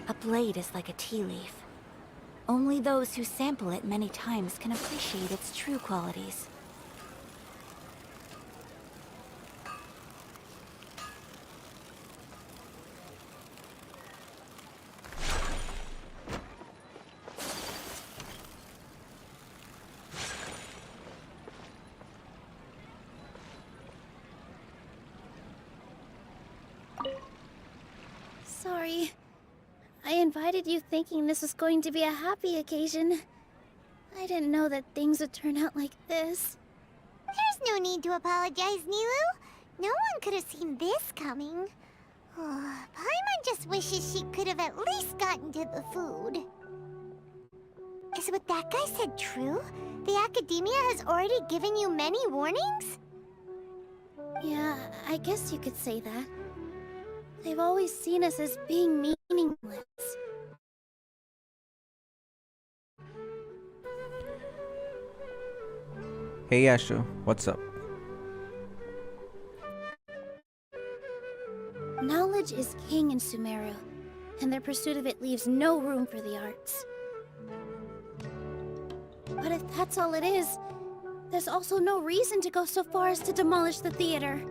A blade is like a tea leaf. Only those who sample it many times can appreciate its true qualities. Sorry. I invited you thinking this was going to be a happy occasion. I didn't know that things would turn out like this. There's no need to apologize, Nilou. No one could have seen this coming. Paimon just wishes she could have at least gotten to the food. Is what that guy said true? The Academia has already given you many warnings? Yeah, I guess you could say that. They've always seen us as being meaningless. Hey Ashu, what's up? Knowledge is king in Sumeru, and their pursuit of it leaves no room for the arts. But if that's all it is, there's also no reason to go so far as to demolish the theater.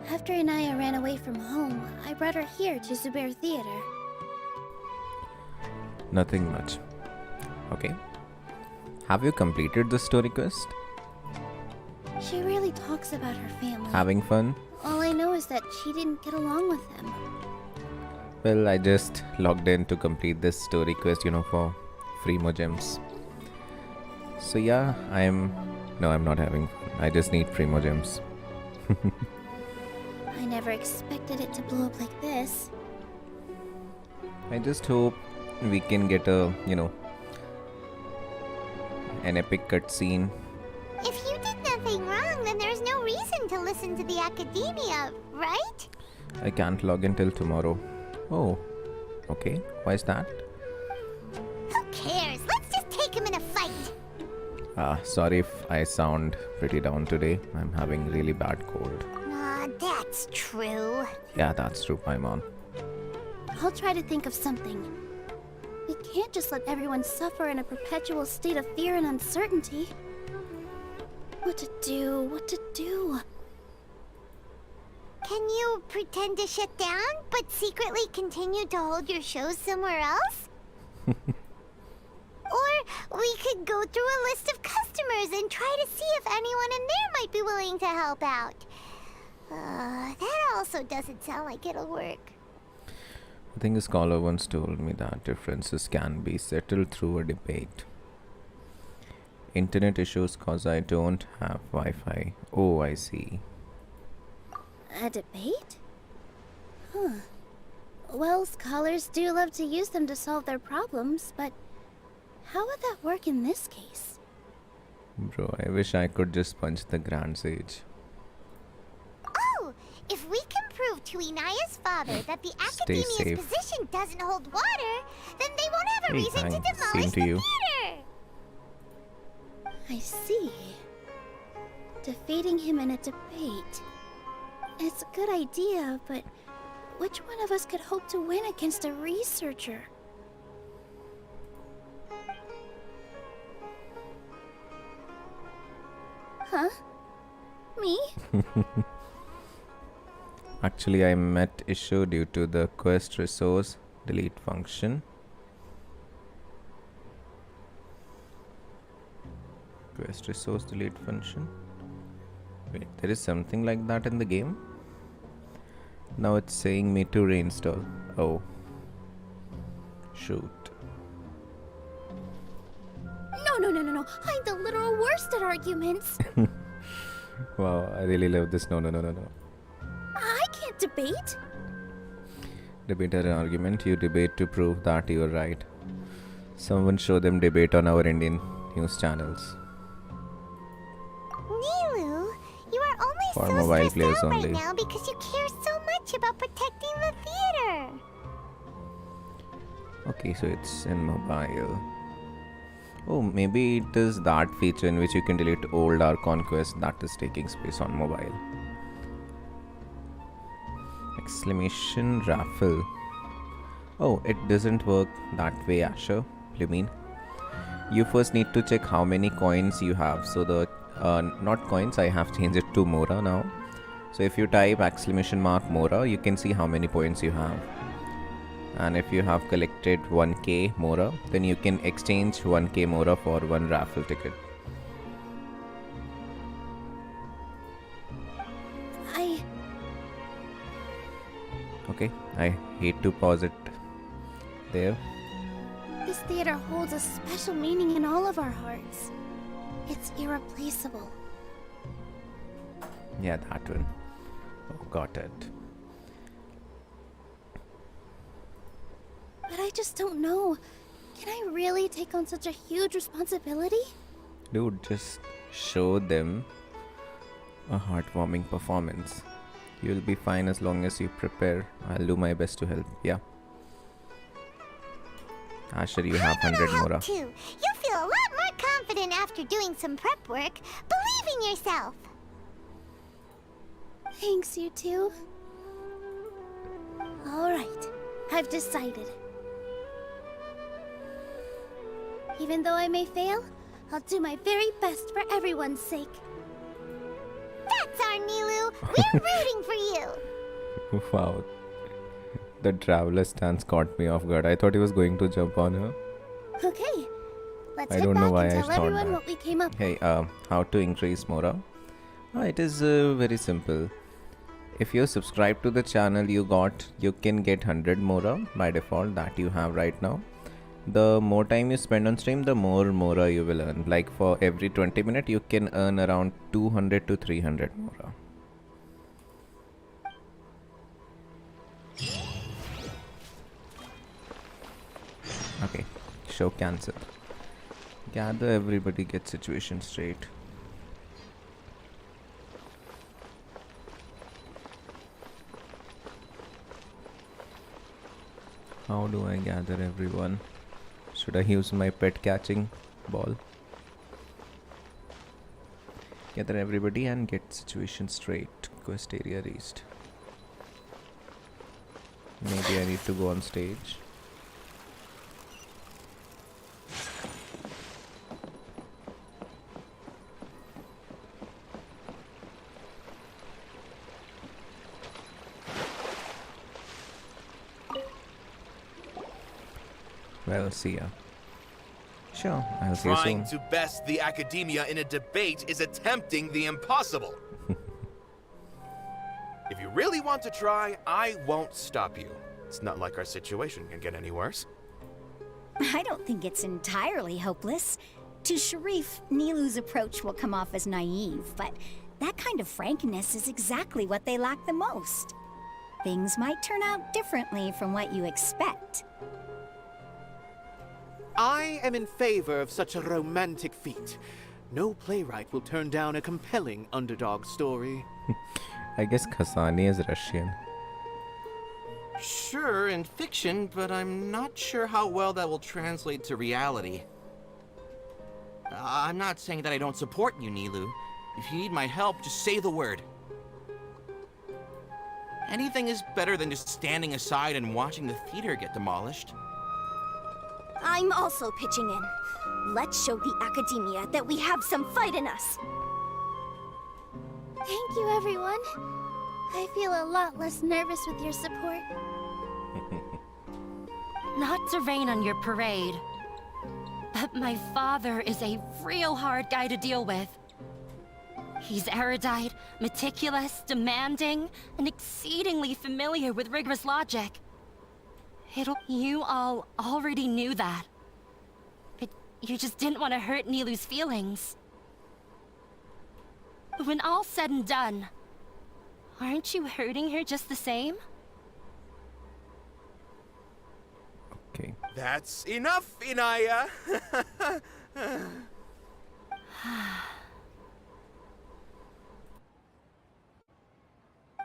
After Inaya ran away from home, I brought her here to Zubair Theater. Nothing much. Okay. Have you completed the story quest? She really talks about her family. Having fun? All I know is that she didn't get along with them. Well, I just logged in to complete this story quest, for free more gems. So yeah, No, I'm not having fun. I just need free more gems. I never expected it to blow up like this. I just hope we can get a, an epic cutscene. If you did nothing wrong, then there's no reason to listen to the Academia, right? I can't log in till tomorrow. Oh, okay. Why is that? Who cares? Let's just take him in a fight. Sorry if I sound pretty down today. I'm having really bad cold. That's true. Yeah, that's true, Paimon. I'll try to think of something. We can't just let everyone suffer in a perpetual state of fear and uncertainty. What to do? Can you pretend to shut down, but secretly continue to hold your shows somewhere else? Or we could go through a list of customers and try to see if anyone in there might be willing to help out. That also doesn't sound like it'll work. I think a scholar once told me that differences can be settled through a debate. Internet issues cause I don't have Wi-Fi. Oh, I see. A debate? Huh. Well, scholars do love to use them to solve their problems, but how would that work in this case? Bro, I wish I could just punch the Grand Sage. Oh, if we can prove to Inaya's father that the Academia's position doesn't hold water, then they won't have a reason to demolish the theater. I see. Defeating him in a debate. It's a good idea, but which one of us could hope to win against a researcher? Huh? Me? Actually, I met issue due to the quest resource delete function. Quest resource delete function. Wait, there is something like that in the game? Now it's saying me to reinstall. Oh. Shoot. No. I'm the literal worst at arguments. Wow, I really love this. No. I can't debate. Debate an argument. You debate to prove that you are right. Someone show them debate on our Indian news channels. Nilou, you are only For so mobile stressed players out only. right now because you care so much about protecting the theater. Okay, so it's in mobile. Oh, maybe it is that feature in which you can delete old Archon quest that is taking space on mobile. Exclamation raffle. Oh, it doesn't work that way, Asher. You mean? You first need to check how many coins you have. So the not coins, I have changed it to Mora now. So if you type exclamation mark Mora, you can see how many points you have. And if you have collected 1k Mora, then you can exchange 1k Mora for one raffle ticket. Okay, I hate to pause it there. This theater holds a special meaning in all of our hearts. It's irreplaceable. Yeah, that one. Oh, got it. But I just don't know. Can I really take on such a huge responsibility? Dude, just show them a heartwarming performance. You'll be fine as long as you prepare. I'll do my best to help. Yeah. Asher, you have 100 Mora. Too. You'll feel a lot more confident after doing some prep work. Believe in yourself. Thanks, you two. Alright, I've decided. Even though I may fail, I'll do my very best for everyone's sake. That's our Nilou. We're rooting for you. Wow. The traveler stance caught me off guard. I thought he was going to jump on her. Okay, let's I head don't know back why and I tell thought everyone that. what we came up with. Hey, how to increase Mora? It is very simple. If you subscribe to the channel, you can get 100 Mora by default that you have right now. The more time you spend on stream, the more Mora you will earn. Like for every 20 minutes, you can earn around 200 to 300 Mora. Okay, show cancel. Gather everybody, get situation straight. How do I gather everyone? Should I use my pet catching ball? Gather everybody and get situation straight. Quest area reached. Maybe I need to go on stage. Well, see ya. Sure, I'll see you soon. Trying to best the academia in a debate is attempting the impossible. If you really want to try, I won't stop you. It's not like our situation can get any worse. I don't think it's entirely hopeless. To Sharif, Nilou's approach will come off as naive, but that kind of frankness is exactly what they lack the most. Things might turn out differently from what you expect. I am in favor of such a romantic feat. No playwright will turn down a compelling underdog story. I guess Kasani is Russian. Sure, in fiction, but I'm not sure how well that will translate to reality. I'm not saying that I don't support you, Nilou. If you need my help, just say the word. Anything is better than just standing aside and watching the theater get demolished. I'm also pitching in. Let's show the academia that we have some fight in us. Thank you, everyone. I feel a lot less nervous with your support. Not to rain on your parade, but my father is a real hard guy to deal with. He's erudite, meticulous, demanding, and exceedingly familiar with rigorous logic. You all already knew that. But you just didn't want to hurt Nilou's feelings. But when all's said and done, aren't you hurting her just the same? Okay. That's enough, Inaya.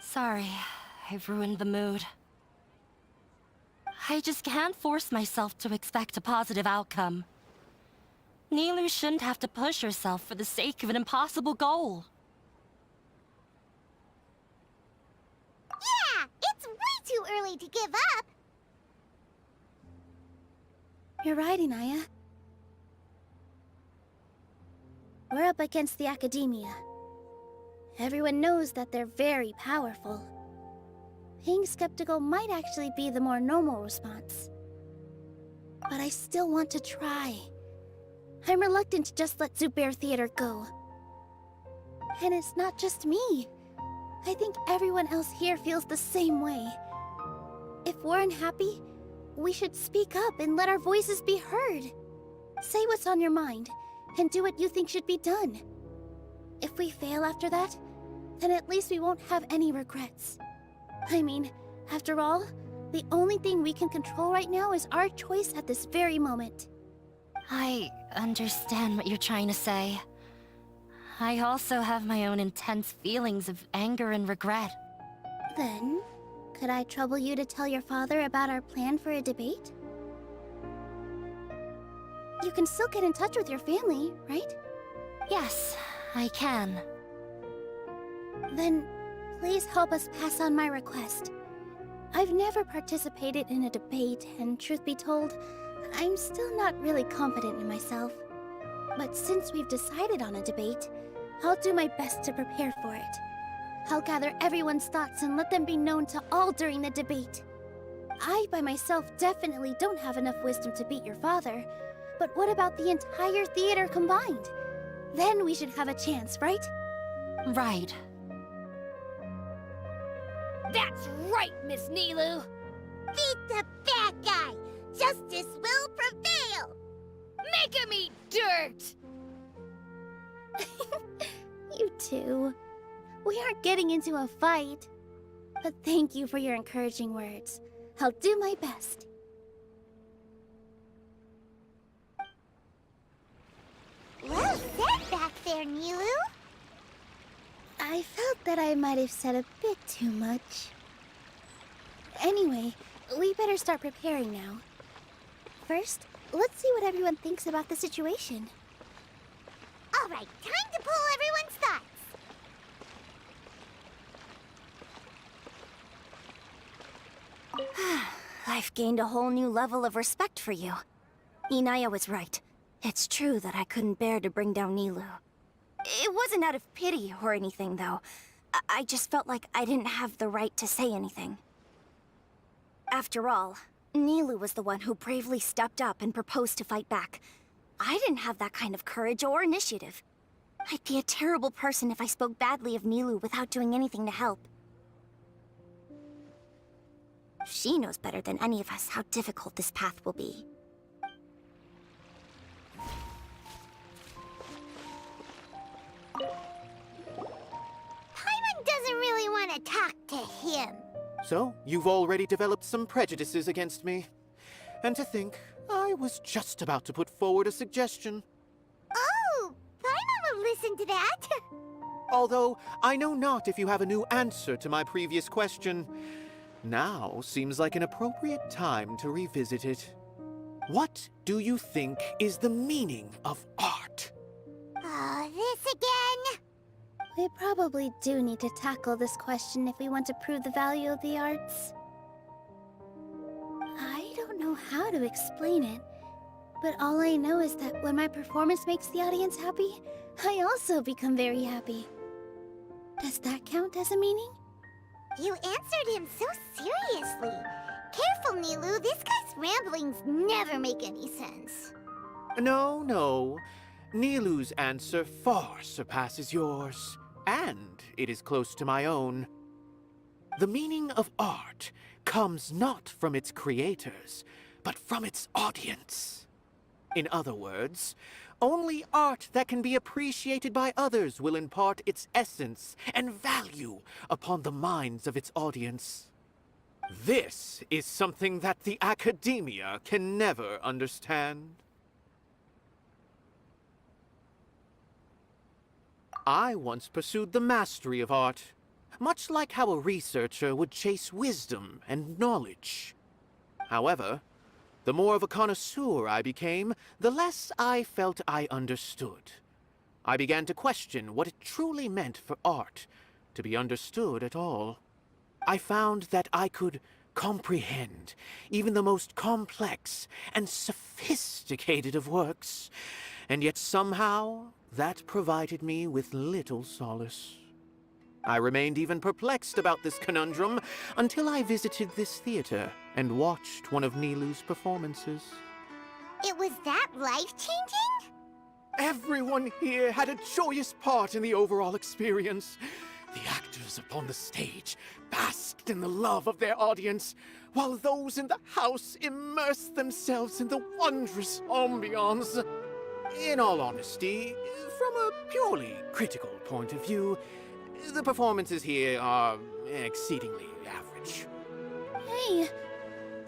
Sorry, I've ruined the mood. I just can't force myself to expect a positive outcome. Nilou shouldn't have to push herself for the sake of an impossible goal. Yeah, it's too early to give up. You're right, Inaya. We're up against the Academia. Everyone knows that they're very powerful. Being skeptical might actually be the more normal response. But I still want to try. I'm reluctant to just let Zubair Theater go. And it's not just me. I think everyone else here feels the same way. If we're unhappy, we should speak up and let our voices be heard. Say what's on your mind, and do what you think should be done. If we fail after that, then at least we won't have any regrets. I mean, after all, the only thing we can control right now is our choice at this very moment. I understand what you're trying to say. I also have my own intense feelings of anger and regret. Then, could I trouble you to tell your father about our plan for a debate? You can still get in touch with your family, right? Yes, I can. Then, please help us pass on my request. I've never participated in a debate, and truth be told, I'm still not really confident in myself. But since we've decided on a debate, I'll do my best to prepare for it. I'll gather everyone's thoughts and let them be known to all during the debate. I, by myself, definitely don't have enough wisdom to beat your father. But what about the entire theater combined? Then we should have a chance, right? Right. That's right, Miss Nilou! Beat the bad guy! Justice will prevail! Make him eat dirt! You too. We aren't getting into a fight. But thank you for your encouraging words. I'll do my best. Well said back there, Nilou. I felt that I might have said a bit too much. Anyway, we better start preparing now. First, let's see what everyone thinks about the situation. All right, time to pull everyone's thoughts. I've gained a whole new level of respect for you. Inaya was right. It's true that I couldn't bear to bring down Nilou. It wasn't out of pity or anything, though. I just felt like I didn't have the right to say anything. After all, Nilou was the one who bravely stepped up and proposed to fight back. I didn't have that kind of courage or initiative. I'd be a terrible person if I spoke badly of Nilou without doing anything to help. She knows better than any of us how difficult this path will be. Paimon doesn't really want to talk to him. So, you've already developed some prejudices against me. And to think, I was just about to put forward a suggestion. Oh, Paimon will listen to that. Although, I know not if you have a new answer to my previous question. Now seems like an appropriate time to revisit it. What do you think is the meaning of art? Oh, this again? We probably do need to tackle this question if we want to prove the value of the arts. I don't know how to explain it, but all I know is that when my performance makes the audience happy, I also become very happy. Does that count as a meaning? You answered him so seriously. Careful, Nilou. This guy's ramblings never make any sense. No. Nilou's answer far surpasses yours, and it is close to my own. The meaning of art comes not from its creators, but from its audience. In other words, only art that can be appreciated by others will impart its essence and value upon the minds of its audience. This is something that the Academia can never understand. I once pursued the mastery of art, much like how a researcher would chase wisdom and knowledge. However, the more of a connoisseur I became, the less I felt I understood. I began to question what it truly meant for art to be understood at all. I found that I could comprehend even the most complex and sophisticated of works, and yet somehow that provided me with little solace. I remained even perplexed about this conundrum until I visited this theater and watched one of Nilou's performances. It was that life-changing? Everyone here had a joyous part in the overall experience. The actors upon the stage basked in the love of their audience, while those in the house immersed themselves in the wondrous ambiance. In all honesty, from a purely critical point of view, the performances here are exceedingly average. Hey,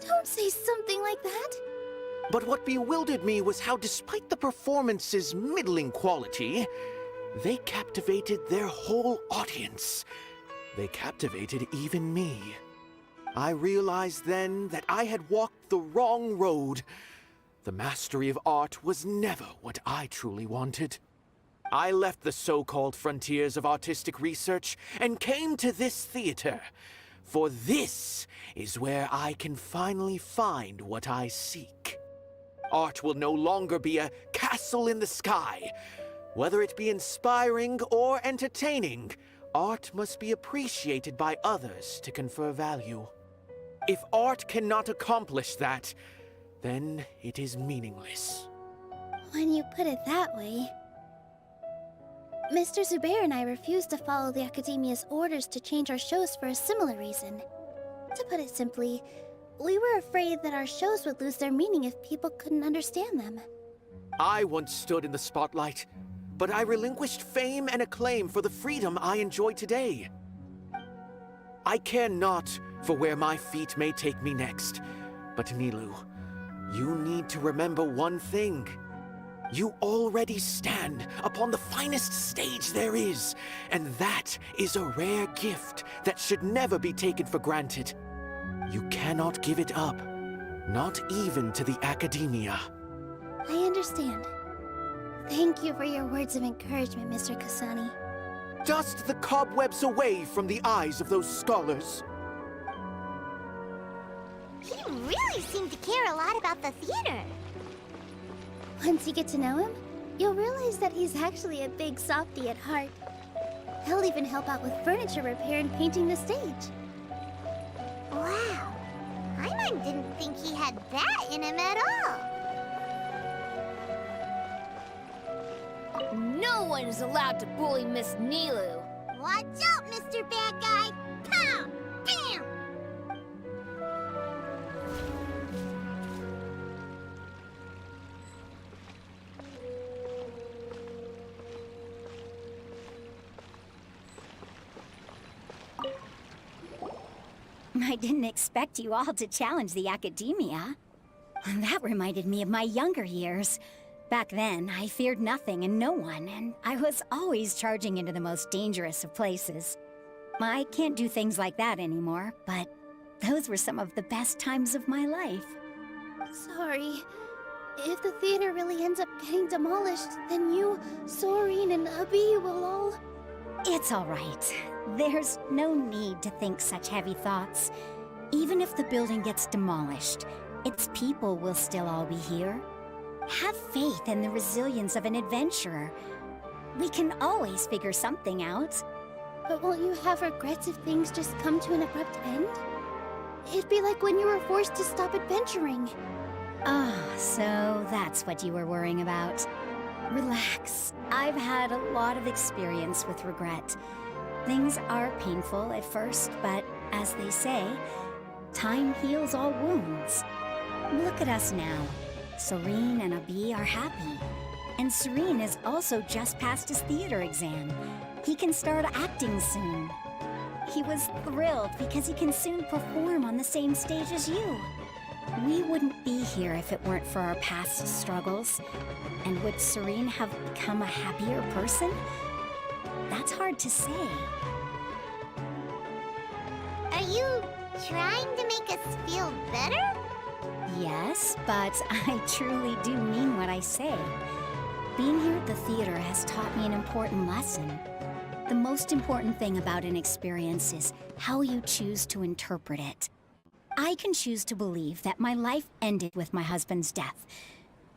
don't say something like that. But what bewildered me was how, despite the performance's middling quality, they captivated their whole audience. They captivated even me. I realized then that I had walked the wrong road. The mastery of art was never what I truly wanted. I left the so-called frontiers of artistic research and came to this theater, for this is where I can finally find what I seek. Art will no longer be a castle in the sky. Whether it be inspiring or entertaining, art must be appreciated by others to confer value. If art cannot accomplish that, then it is meaningless. When you put it that way... Mr. Zubair and I refused to follow the Academia's orders to change our shows for a similar reason. To put it simply, we were afraid that our shows would lose their meaning if people couldn't understand them. I once stood in the spotlight, but I relinquished fame and acclaim for the freedom I enjoy today. I care not for where my feet may take me next, but Nilou, you need to remember one thing. You already stand upon the finest stage there is, and that is a rare gift that should never be taken for granted. You cannot give it up, not even to the Academia. I understand. Thank you for your words of encouragement, Mr. Kasani. Dust the cobwebs away from the eyes of those scholars. He really seemed to care a lot about the theater. Once you get to know him, you'll realize that he's actually a big softie at heart. He'll even help out with furniture repair and painting the stage. Wow. Paimon didn't think he had that in him at all. No one is allowed to bully Miss Nilou. Watch out, Mr. Bad Guy! Pow! Bam! I didn't expect you all to challenge the Academia. That reminded me of my younger years. Back then, I feared nothing and no one, and I was always charging into the most dangerous of places. I can't do things like that anymore, but those were some of the best times of my life. Sorry. If the theater really ends up getting demolished, then you, Soren, and Abi will all... It's all right. There's no need to think such heavy thoughts. Even if the building gets demolished, its people will still all be here. Have faith in the resilience of an adventurer. We can always figure something out. But won't you have regrets if things just come to an abrupt end? It'd be like when you were forced to stop adventuring. Ah, so that's what you were worrying about. Relax. I've had a lot of experience with regret. Things are painful at first, but as they say, time heals all wounds. Look at us now. Serene and Abi are happy. And Serene has also just passed his theater exam. He can start acting soon. He was thrilled because he can soon perform on the same stage as you. We wouldn't be here if it weren't for our past struggles. And would Serene have become a happier person? That's hard to say. Are you trying to make us feel better? Yes, but I truly do mean what I say. Being here at the theater has taught me an important lesson. The most important thing about an experience is how you choose to interpret it. I can choose to believe that my life ended with my husband's death.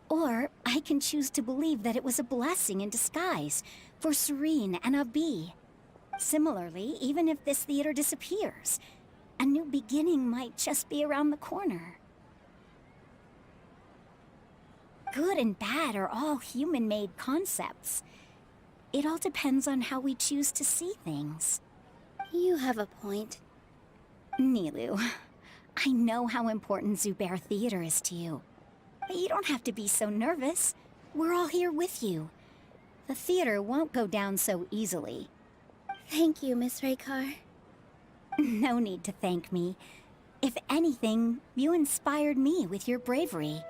Or I can choose to believe that it was a blessing in disguise for Serene and Abi. Similarly, even if this theater disappears, a new beginning might just be around the corner. Good and bad are all human-made concepts. It all depends on how we choose to see things. You have a point. Nilou, I know how important Zubair Theater is to you. But you don't have to be so nervous. We're all here with you. The theater won't go down so easily. Thank you, Miss Raykar. No need to thank me. If anything, you inspired me with your bravery.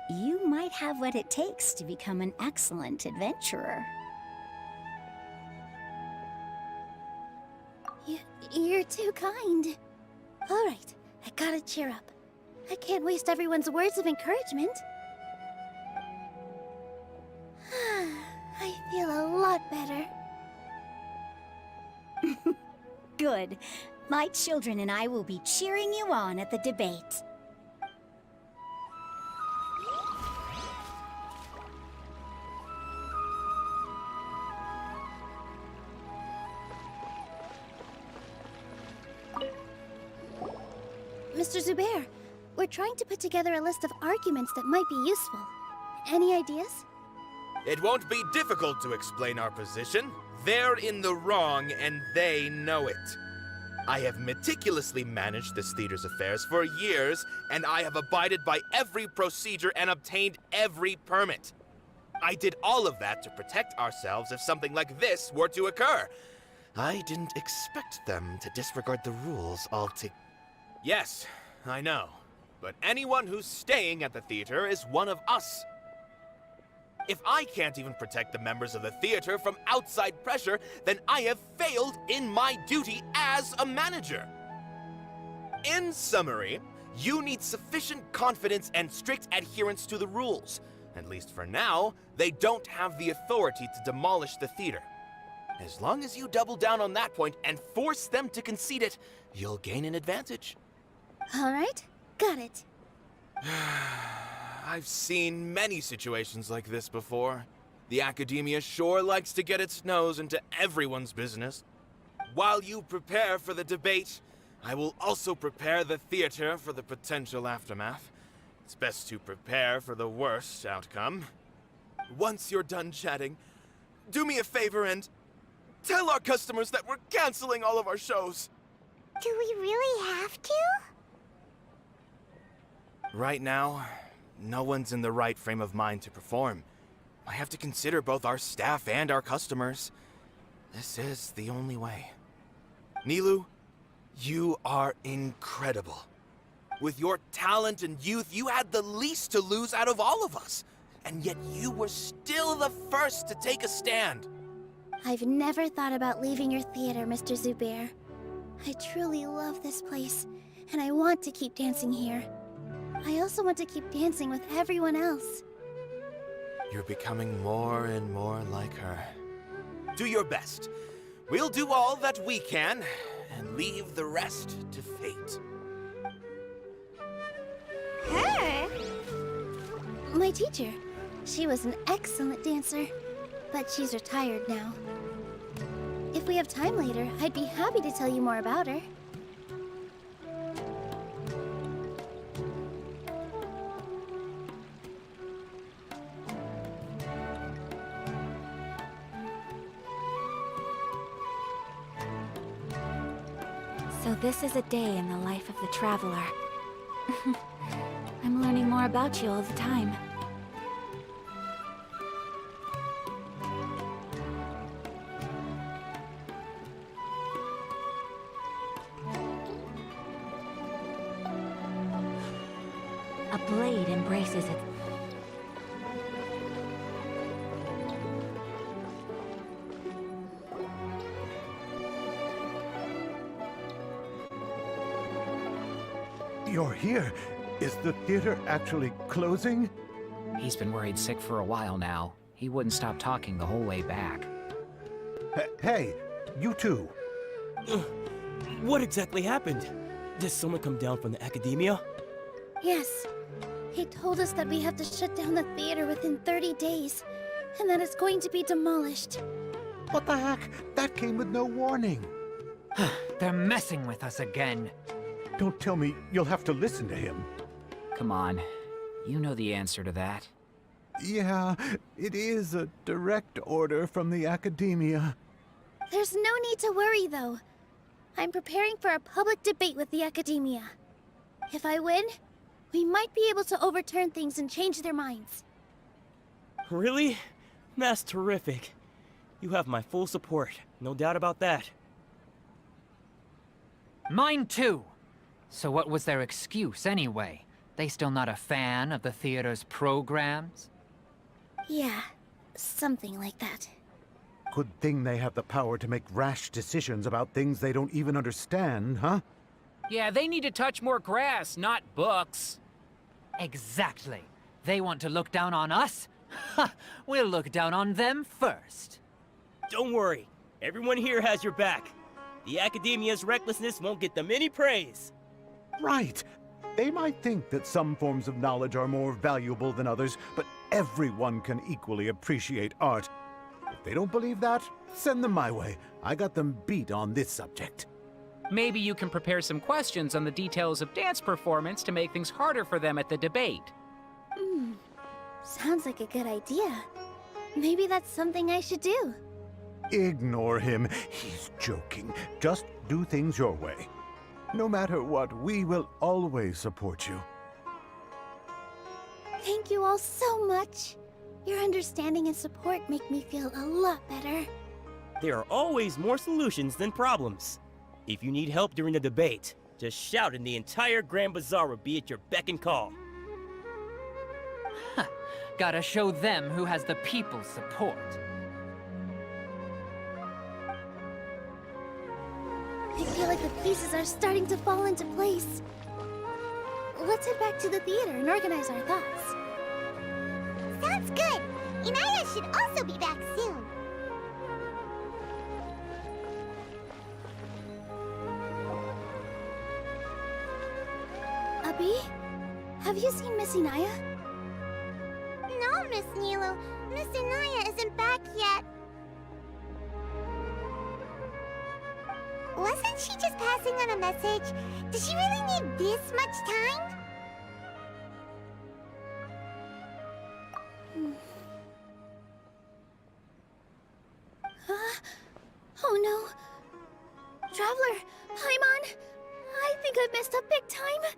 You might have what it takes to become an excellent adventurer. You're too kind. All right, I gotta cheer up. I can't waste everyone's words of encouragement. I feel a lot better. Good. My children and I will be cheering you on at the debate. Mr. Zubair, we're trying to put together a list of arguments that might be useful. Any ideas? It won't be difficult to explain our position. They're in the wrong, and they know it. I have meticulously managed this theater's affairs for years, and I have abided by every procedure and obtained every permit. I did all of that to protect ourselves if something like this were to occur. I didn't expect them to disregard the rules altogether. Yes, I know. But anyone who's staying at the theater is one of us. If I can't even protect the members of the theater from outside pressure, then I have failed in my duty as a manager. In summary, you need sufficient confidence and strict adherence to the rules. At least for now, they don't have the authority to demolish the theater. As long as you double down on that point and force them to concede it, you'll gain an advantage. All right, got it. I've seen many situations like this before. The academia sure likes to get its nose into everyone's business. While you prepare for the debate, I will also prepare the theater for the potential aftermath. It's best to prepare for the worst outcome. Once you're done chatting, do me a favor and tell our customers that we're canceling all of our shows. Do we really have to? Right now, no one's in the right frame of mind to perform. I have to consider both our staff and our customers. This is the only way. Nilou, you are incredible. With your talent and youth, you had the least to lose out of all of us. And yet you were still the first to take a stand. I've never thought about leaving your theater, Mr. Zubair. I truly love this place, and I want to keep dancing here. I also want to keep dancing with everyone else. You're becoming more and more like her. Do your best. We'll do all that we can, and leave the rest to fate. Her? My teacher. She was an excellent dancer, but she's retired now. If we have time later, I'd be happy to tell you more about her. So this is a day in the life of the traveler. I'm learning more about you all the time. A blade embraces it. You're here. Is the theater actually closing? He's been worried sick for a while now. He wouldn't stop talking the whole way back. Hey, you two. What exactly happened? Did someone come down from the academia? Yes. He told us that we have to shut down the theater within 30 days, and that it's going to be demolished. What the heck? That came with no warning. They're messing with us again. Don't tell me you'll have to listen to him. Come on. You know the answer to that. Yeah, it is a direct order from the academia. There's no need to worry, though. I'm preparing for a public debate with the academia. If I win, we might be able to overturn things and change their minds. Really? That's terrific. You have my full support, no doubt about that. Mine too! So what was their excuse anyway? They still not a fan of the theater's programs? Yeah, something like that. Good thing they have the power to make rash decisions about things they don't even understand, huh? Yeah, they need to touch more grass, not books. Exactly. They want to look down on us? Ha! We'll look down on them first. Don't worry, everyone here has your back. The academia's recklessness won't get them any praise. Right. They might think that some forms of knowledge are more valuable than others, but everyone can equally appreciate art. If they don't believe that, send them my way. I got them beat on this subject. Maybe you can prepare some questions on the details of dance performance to make things harder for them at the debate. Sounds like a good idea. Maybe that's something I should do. Ignore him. He's joking. Just do things your way. No matter what, we will always support you. Thank you all so much. Your understanding and support make me feel a lot better. There are always more solutions than problems. If you need help during the debate, just shout and the entire Grand Bazaar will be at your beck and call. Gotta show them who has the people's support. I feel like the pieces are starting to fall into place. Let's head back to the theater and organize our thoughts. Sounds good. Inaya should also be back soon. Abi, have you seen Miss Inaya? No, Miss Nilou. Miss Inaya isn't back yet. Wasn't she just passing on a message? Does she really need this much time? Oh no. Traveler, Paimon, I think I messed up big time.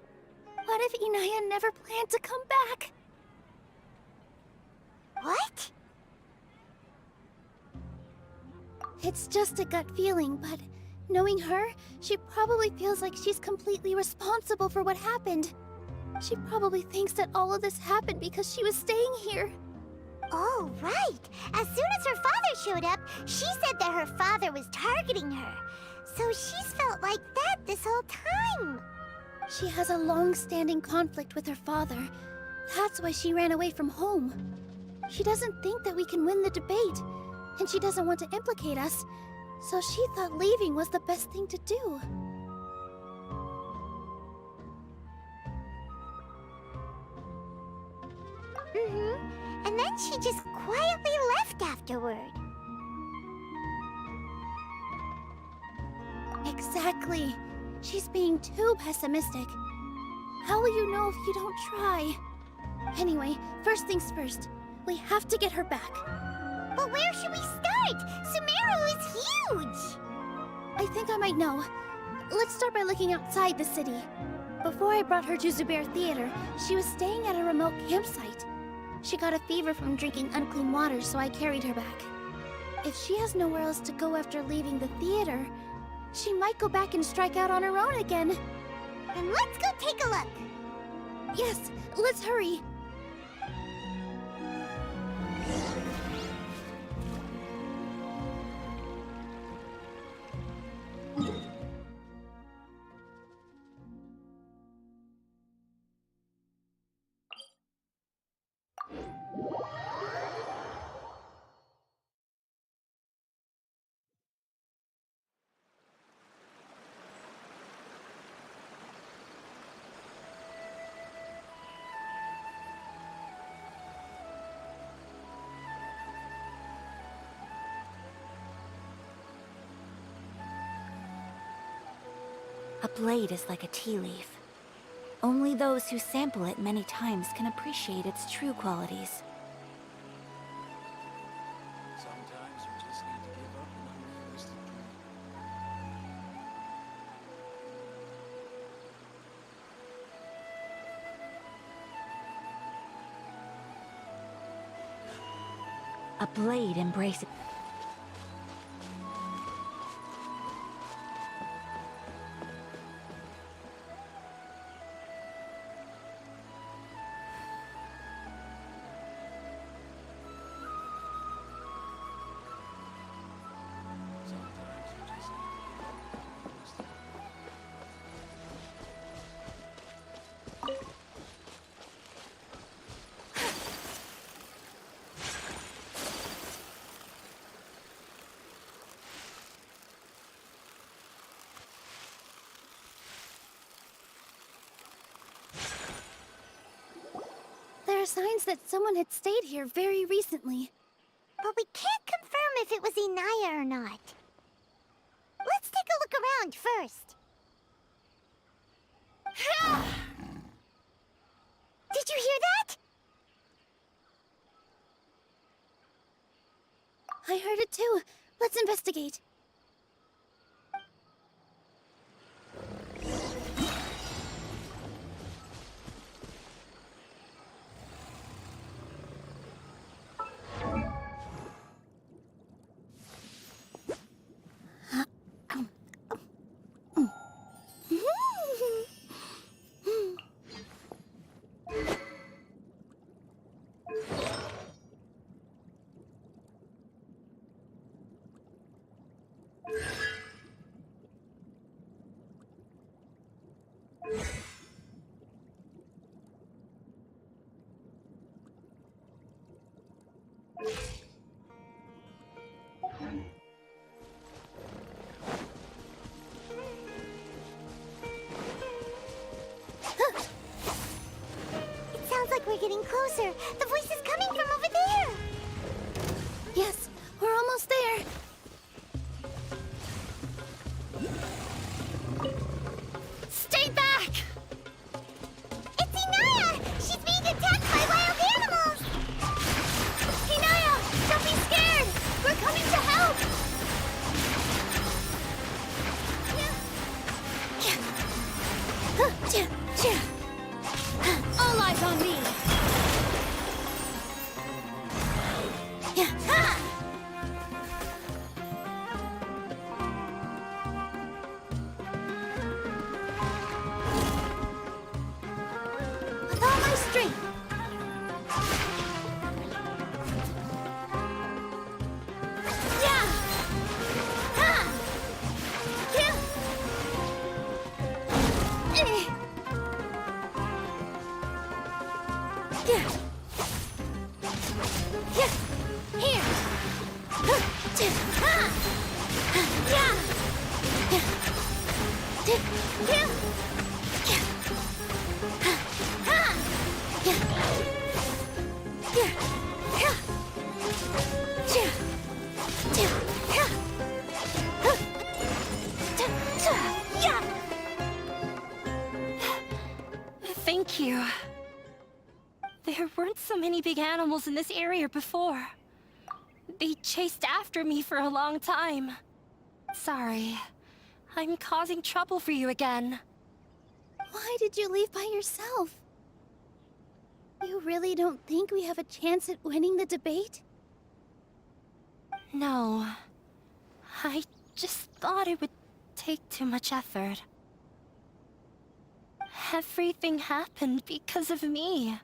What if Inaya never planned to come back? What? It's just a gut feeling, but knowing her, she probably feels like she's completely responsible for what happened. She probably thinks that all of this happened because she was staying here. Oh, right. As soon as her father showed up, she said that her father was targeting her. So she's felt like that this whole time. She has a long-standing conflict with her father. That's why she ran away from home. She doesn't think that we can win the debate, and she doesn't want to implicate us, so she thought leaving was the best thing to do. And then she just quietly left afterward. Exactly. She's being too pessimistic. How will you know if you don't try? Anyway, first things first. We have to get her back. But where should we start? Tommorow is huge! I think I might know. Let's start by looking outside the city. Before I brought her to Zubair Theater, she was staying at a remote campsite. She got a fever from drinking unclean water, so I carried her back. If she has nowhere else to go after leaving the theater, she might go back and strike out on her own again. And let's go take a look. Yes, let's hurry. A blade is like a tea leaf. Only those who sample it many times can appreciate its true qualities. Sometimes you just need to give up an unrealistic A blade embraces... There are signs that someone had stayed here very recently. But we can't confirm if it was Inaya or not. Let's take a look around first. Did you hear that? I heard it too. Let's investigate. It sounds like we're getting closer. The voice is coming from over there. Yes, we're almost there. Stay back! It's Inaya! She's being attacked by wild animals! Inaya, don't be scared! We're coming to help! All eyes on me! With all my strength! Yeah! Ha! Yeah! Yeah! Yeah! Here! Ha! Yeah! Yeah! Yeah! Ha! Yeah! Yeah! Yeah! Yeah! Yeah! Yeah! Thank you. There weren't so many big animals in this area before. They chased after me for a long time. Sorry. I'm causing trouble for you again. Why did you leave by yourself? You really don't think we have a chance at winning the debate? No. I just thought it would take too much effort. Everything happened because of me.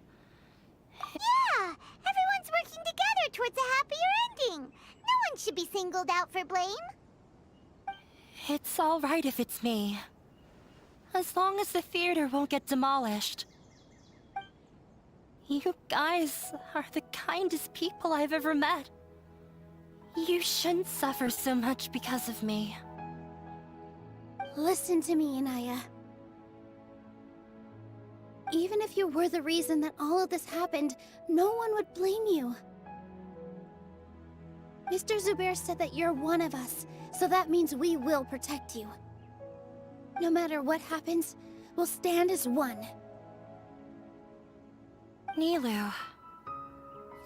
Yeah! Everyone's working together towards a happier ending. No one should be singled out for blame. It's all right if it's me. As long as the theater won't get demolished. You guys are the kindest people I've ever met. You shouldn't suffer so much because of me. Listen to me, Inaya. Even if you were the reason that all of this happened, no one would blame you. Mr. Zubair said that you're one of us, so that means we will protect you. No matter what happens, we'll stand as one. Nilou,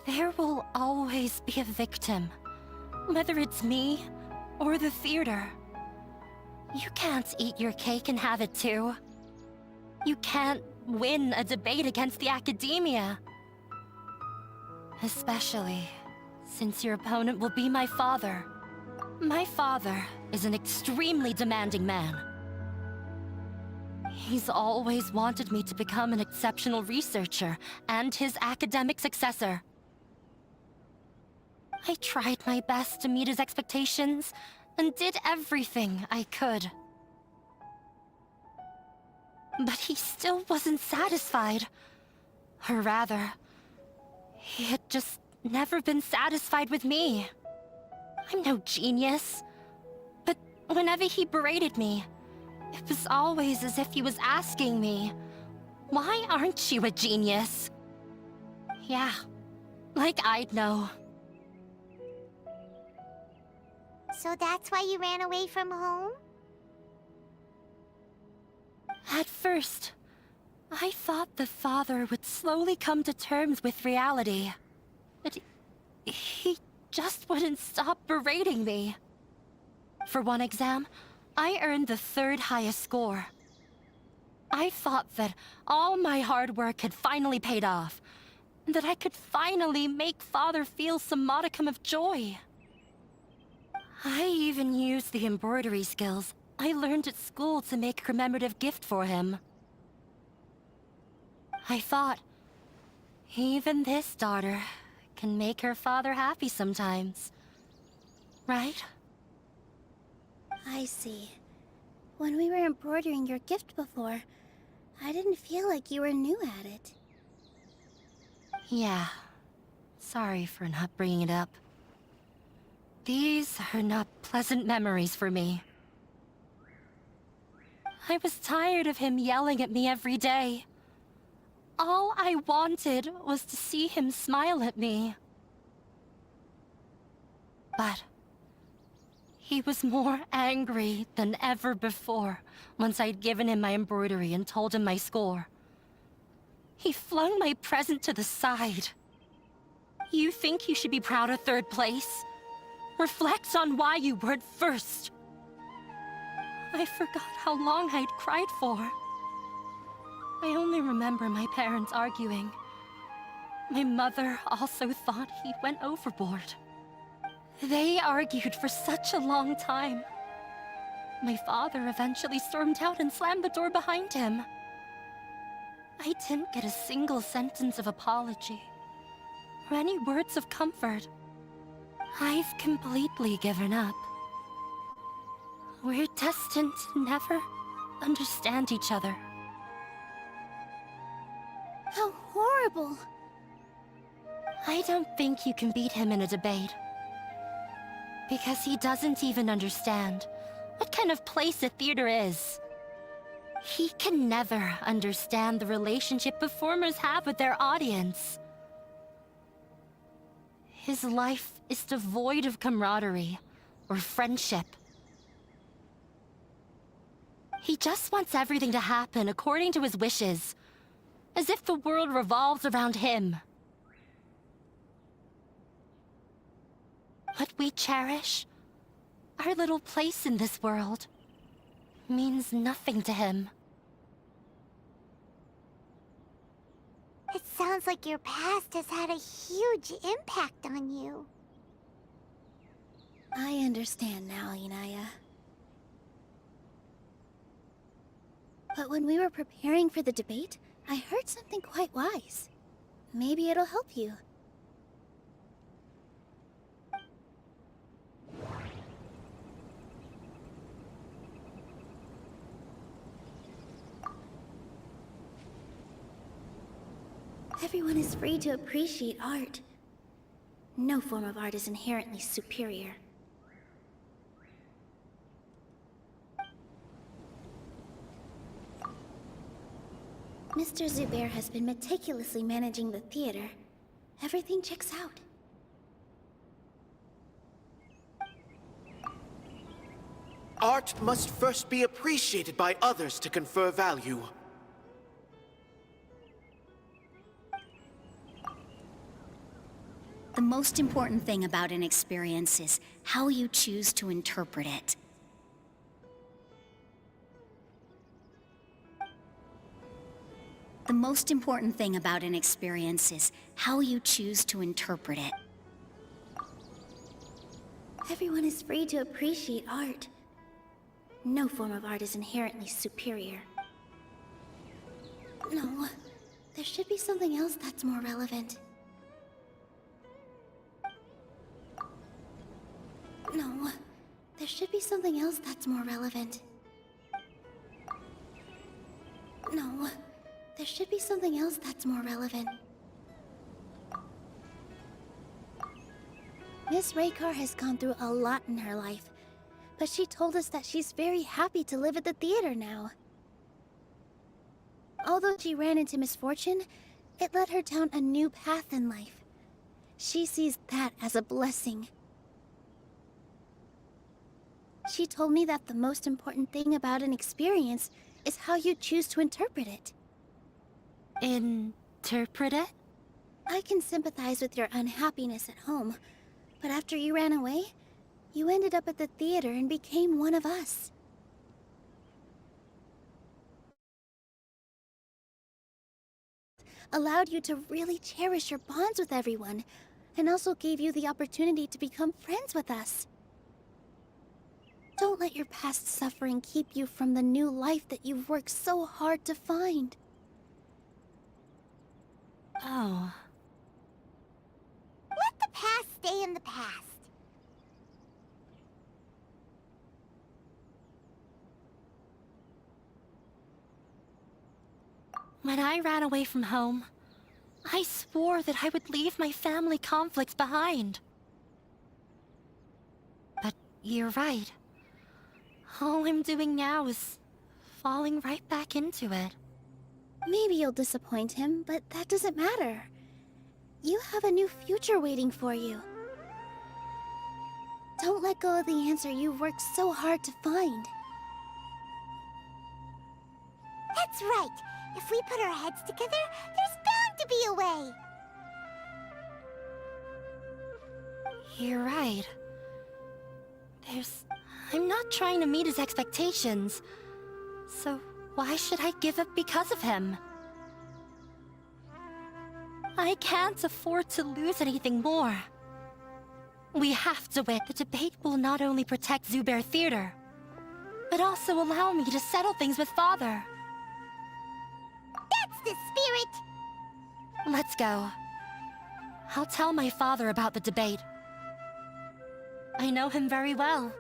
there will always be a victim. Whether it's me or the theater. You can't eat your cake and have it too. You can't win a debate against the academia. Especially since your opponent will be my father. My father is an extremely demanding man. He's always wanted me to become an exceptional researcher and his academic successor. I tried my best to meet his expectations and did everything I could. But he still wasn't satisfied. Or rather, he had just never been satisfied with me. I'm no genius. But whenever he berated me, it was always as if he was asking me, "Why aren't you a genius?" Yeah, like I'd know. So that's why you ran away from home? At first, I thought the father would slowly come to terms with reality. But he just wouldn't stop berating me. For one exam, I earned the 3rd highest score. I thought that all my hard work had finally paid off, and that I could finally make father feel some modicum of joy. I even used the embroidery skills I learned at school to make a commemorative gift for him. I thought, even this daughter can make her father happy sometimes. Right? I see. When we were embroidering your gift before, I didn't feel like you were new at it. Yeah. Sorry for not bringing it up. These are not pleasant memories for me. I was tired of him yelling at me every day. All I wanted was to see him smile at me. But he was more angry than ever before once I'd given him my embroidery and told him my score. He flung my present to the side. You think you should be proud of 3rd place? Reflect on why you weren't 1st. I forgot how long I'd cried for. I only remember my parents arguing. My mother also thought he went overboard. They argued for such a long time. My father eventually stormed out and slammed the door behind him. I didn't get a single sentence of apology or any words of comfort. I've completely given up. We're destined to never understand each other. How horrible! I don't think you can beat him in a debate. Because he doesn't even understand what kind of place a theater is. He can never understand the relationship performers have with their audience. His life is devoid of camaraderie or friendship. He just wants everything to happen according to his wishes, as if the world revolves around him. What we cherish, our little place in this world, means nothing to him. It sounds like your past has had a huge impact on you. I understand now, Inaya. But when we were preparing for the debate, I heard something quite wise. Maybe it'll help you. Everyone is free to appreciate art. No form of art is inherently superior. Mr. Zubair has been meticulously managing the theater. Everything checks out. Art must first be appreciated by others to confer value. The most important thing about an experience is how you choose to interpret it. The most important thing about an experience is how you choose to interpret it. Everyone is free to appreciate art. No form of art is inherently superior. No, there should be something else that's more relevant. No, there should be something else that's more relevant. No, there should be something else that's more relevant. Miss Raykar has gone through a lot in her life, but she told us that she's very happy to live at the theater now. Although she ran into misfortune, it led her down a new path in life. She sees that as a blessing. She told me that the most important thing about an experience is how you choose to interpret it. Interpret it? I can sympathize with your unhappiness at home, but after you ran away, you ended up at the theater and became one of us. Allowed you to really cherish your bonds with everyone, and also gave you the opportunity to become friends with us. Don't let your past suffering keep you from the new life that you've worked so hard to find. Oh. Let the past stay in the past. When I ran away from home, I swore that I would leave my family conflicts behind. But you're right. All I'm doing now is falling right back into it. Maybe you'll disappoint him, but that doesn't matter. You have a new future waiting for you. Don't let go of the answer you've worked so hard to find. That's right. If we put our heads together, there's bound to be a way. You're right. I'm not trying to meet his expectations. So why should I give up because of him? I can't afford to lose anything more. We have to win. The debate will not only protect Zubair Theater, but also allow me to settle things with Father. That's the spirit! Let's go. I'll tell my father about the debate. I know him very well.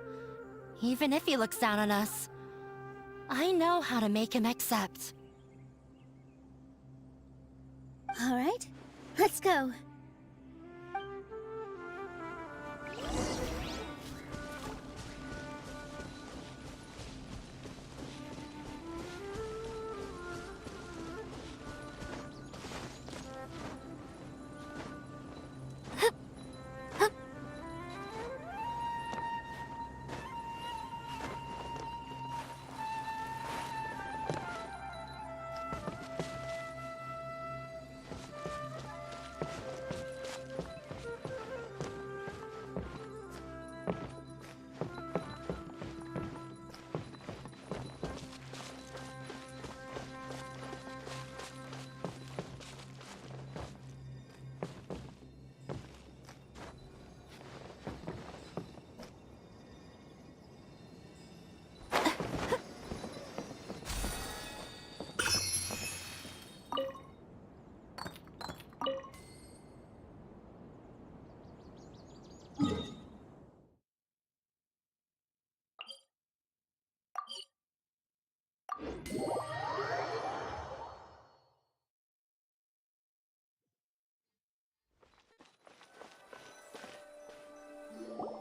Even if he looks down on us, I know how to make him accept. All right, let's go.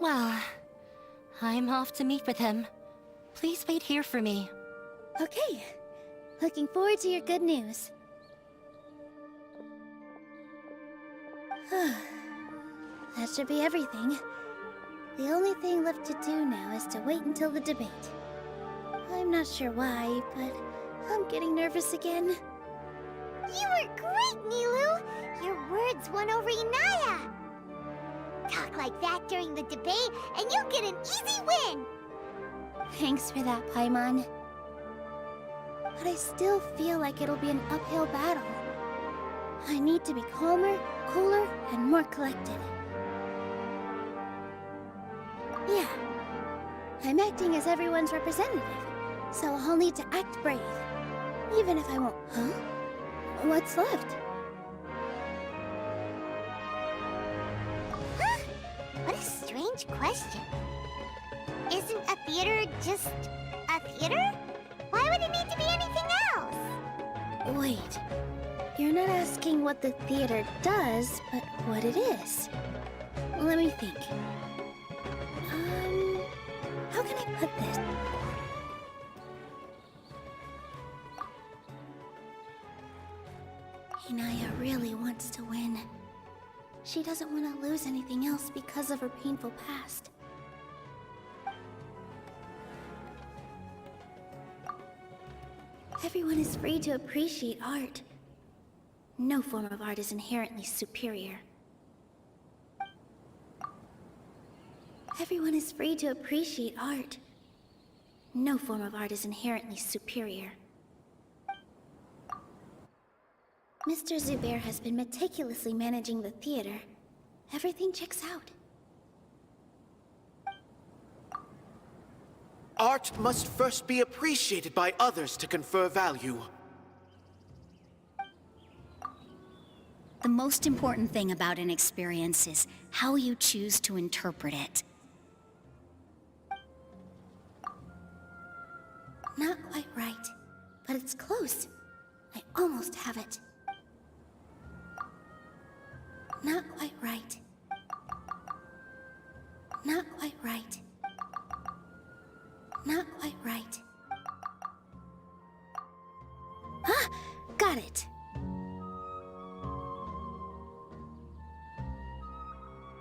Well, I'm off to meet with him. Please wait here for me. Okay. Looking forward to your good news. That should be everything. The only thing left to do now is to wait until the debate. I'm not sure why, but I'm getting nervous again. You were great, Nilou! Your words won over Inaya! Talk like that during the debate, and you'll get an easy win! Thanks for that, Paimon. But I still feel like it'll be an uphill battle. I need to be calmer, cooler, and more collected. Yeah, I'm acting as everyone's representative, so I'll need to act brave. Even if I won't... Huh? What's left? Huh? What a strange question. Isn't a theater just a theater? Why would it need to be anything else? Wait, you're not asking what the theater does, but what it is. Let me think. How can I put this? Inaya really wants to win. She doesn't want to lose anything else because of her painful past. Everyone is free to appreciate art. No form of art is inherently superior. Everyone is free to appreciate art. No form of art is inherently superior. Mr. Zubair has been meticulously managing the theater. Everything checks out. Art must first be appreciated by others to confer value. The most important thing about an experience is how you choose to interpret it. Not quite right, but it's close. I almost have it. Not quite right. Not quite right. Not quite right. Ah! Got it!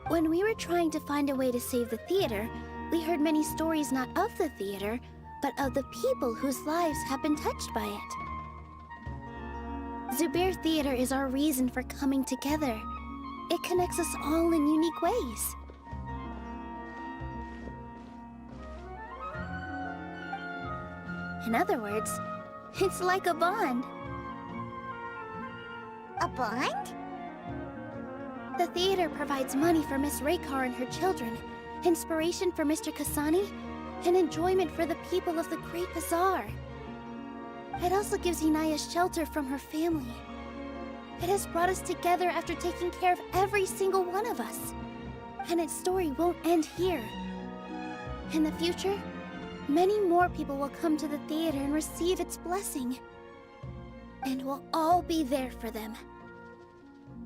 When we were trying to find a way to save the theater, we heard many stories not of the theater, but of the people whose lives have been touched by it. Zubair Theater is our reason for coming together. It connects us all in unique ways. In other words, it's like a bond. A bond? The theater provides money for Miss Raykar and her children, inspiration for Mr. Kasani, and enjoyment for the people of the Great Bazaar. It also gives Inaya shelter from her family. It has brought us together after taking care of every single one of us. And its story won't end here. In the future, many more people will come to the theater and receive its blessing. And we'll all be there for them.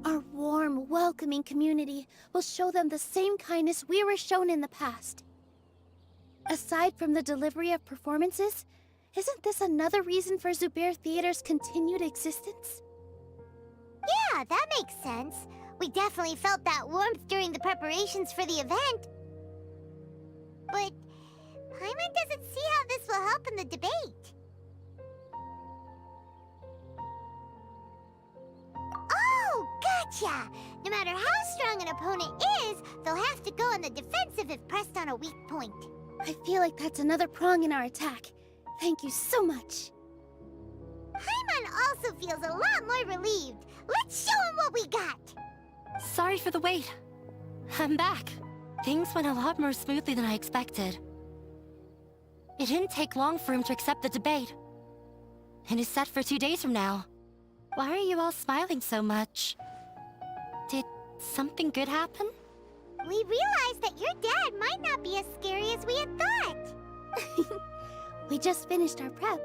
Our warm, welcoming community will show them the same kindness we were shown in the past. Aside from the delivery of performances, isn't this another reason for Zubair Theater's continued existence? Yeah, that makes sense. We definitely felt that warmth during the preparations for the event. But Paimon doesn't see how this will help in the debate. Oh, gotcha! No matter how strong an opponent is, they'll have to go on the defensive if pressed on a weak point. I feel like that's another prong in our attack. Thank you so much. Paimon also feels a lot more relieved. Let's show him what we got! Sorry for the wait. I'm back. Things went a lot more smoothly than I expected. It didn't take long for him to accept the debate. And is set for 2 days from now. Why are you all smiling so much? Did something good happen? We realized that your dad might not be as scary as we had thought. We just finished our prep.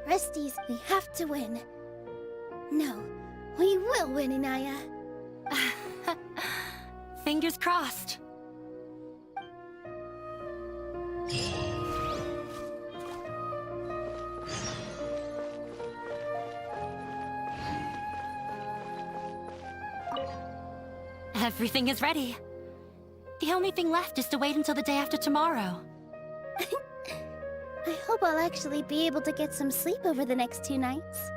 Resties, we have to win. No, we will win, Inaya. Fingers crossed. Everything is ready. The only thing left is to wait until the day after tomorrow. I hope I'll actually be able to get some sleep over the next 2 nights.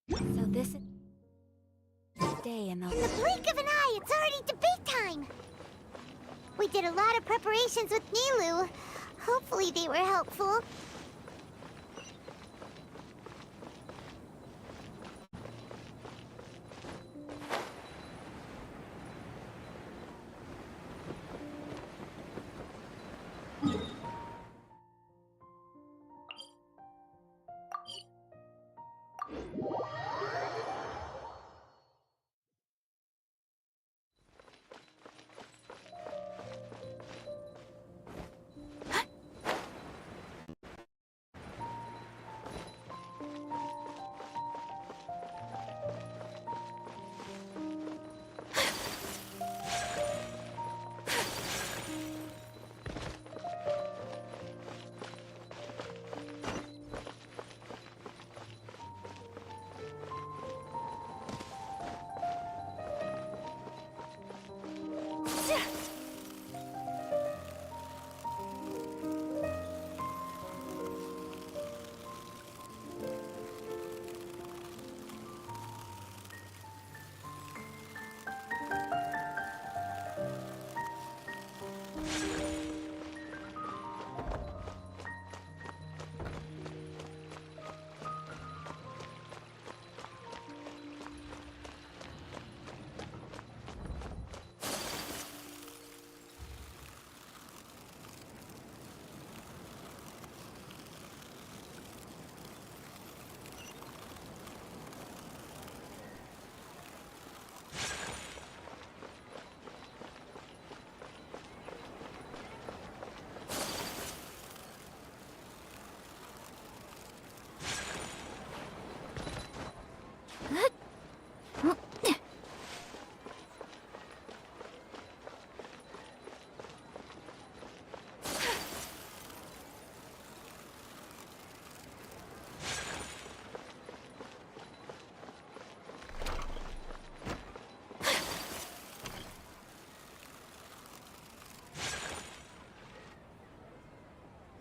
So this is the day in the Blink of an eye, it's already debate time! We did a lot of preparations with Nilou. Hopefully they were helpful.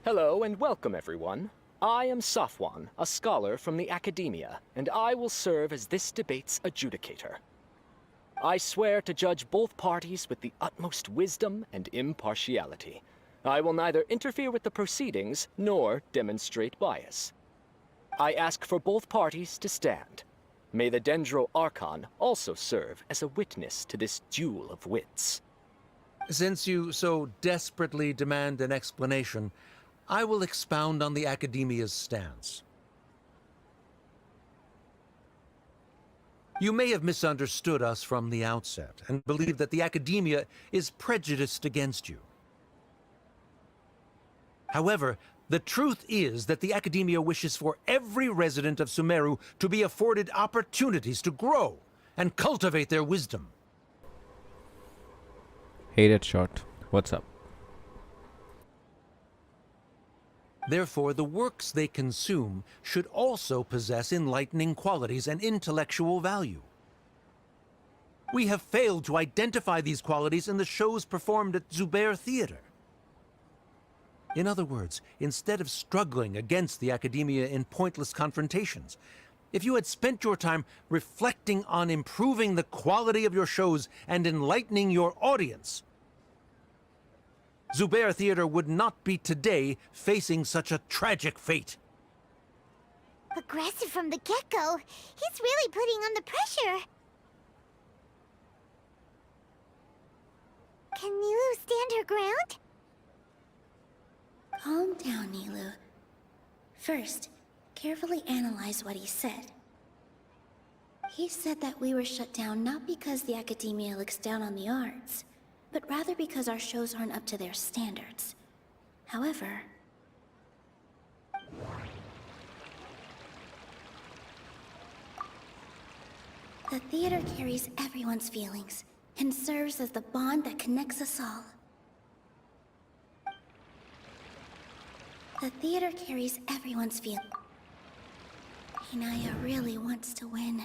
Hello and welcome, everyone. I am Safwan, a scholar from the Academia, and I will serve as this debate's adjudicator. I swear to judge both parties with the utmost wisdom and impartiality. I will neither interfere with the proceedings nor demonstrate bias. I ask for both parties to stand. May the Dendro Archon also serve as a witness to this duel of wits. Since you so desperately demand an explanation, I will expound on the Academia's stance. You may have misunderstood us from the outset and believe that the Academia is prejudiced against you. However, the truth is that the Academia wishes for every resident of Sumeru to be afforded opportunities to grow and cultivate their wisdom. Hate it short. What's up? Therefore, the works they consume should also possess enlightening qualities and intellectual value. We have failed to identify these qualities in the shows performed at Zubair Theater. In other words, instead of struggling against the Academia in pointless confrontations, if you had spent your time reflecting on improving the quality of your shows and enlightening your audience, Zubair Theater would not be today facing such a tragic fate. Aggressive from the get-go. He's really putting on the pressure. Can Nilou stand her ground? Calm down, Nilou. First, carefully analyze what he said. He said that we were shut down not because the Academia looks down on the arts, but rather because our shows aren't up to their standards. However, the theater carries everyone's feelings and serves as the bond that connects us all. The theater carries everyone's feelings. Inaya really wants to win.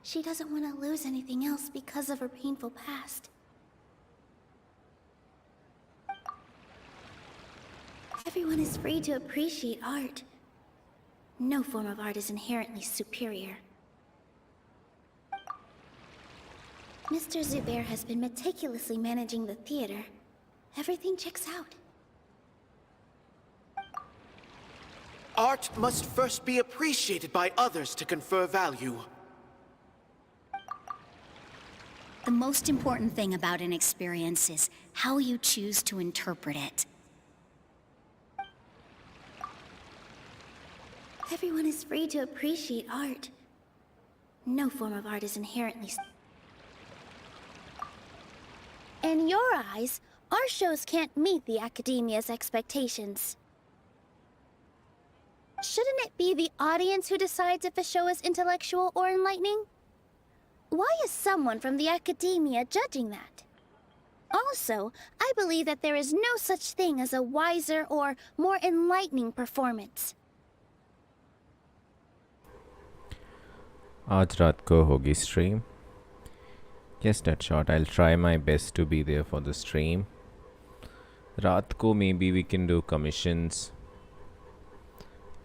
She doesn't want to lose anything else because of her painful past. Everyone is free to appreciate art. No form of art is inherently superior. Mr. Zubair has been meticulously managing the theater. Everything checks out. Art must first be appreciated by others to confer value. The most important thing about an experience is how you choose to interpret it. Everyone is free to appreciate art. No form of art is inherently... In your eyes, our shows can't meet the Academia's expectations. Shouldn't it be the audience who decides if a show is intellectual or enlightening? Why is someone from the Academia judging that? Also, I believe that there is no such thing as a wiser or more enlightening performance. आज रात को होगी stream. Yes, that shot. I'll try my best to be there for the stream. रात को maybe we can do commissions.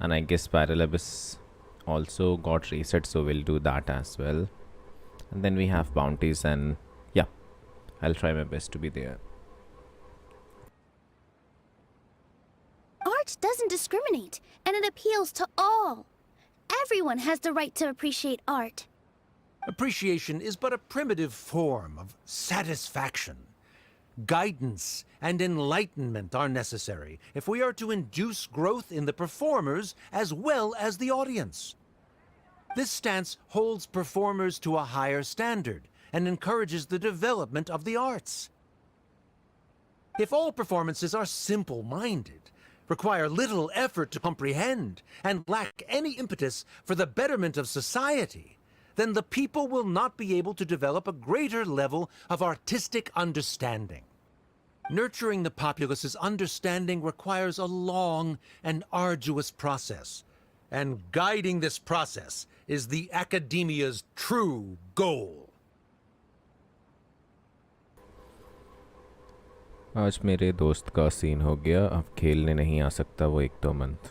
And I guess Parallel Abyss also got reset, so we'll do that as well. And then we have bounties, and yeah, I'll try my best to be there. Art doesn't discriminate, and it appeals to all. Everyone has the right to appreciate art. Appreciation is but a primitive form of satisfaction. Guidance and enlightenment are necessary if we are to induce growth in the performers as well as the audience. This stance holds performers to a higher standard and encourages the development of the arts. If all performances are simple-minded, require little effort to comprehend, and lack any impetus for the betterment of society, then the people will not be able to develop a greater level of artistic understanding. Nurturing the populace's understanding requires a long and arduous process, and guiding this process is the Academia's true goal. आज मेरे दोस्त का scene हो गया. अब खेलने नहीं आ सकता वो 1-2 month.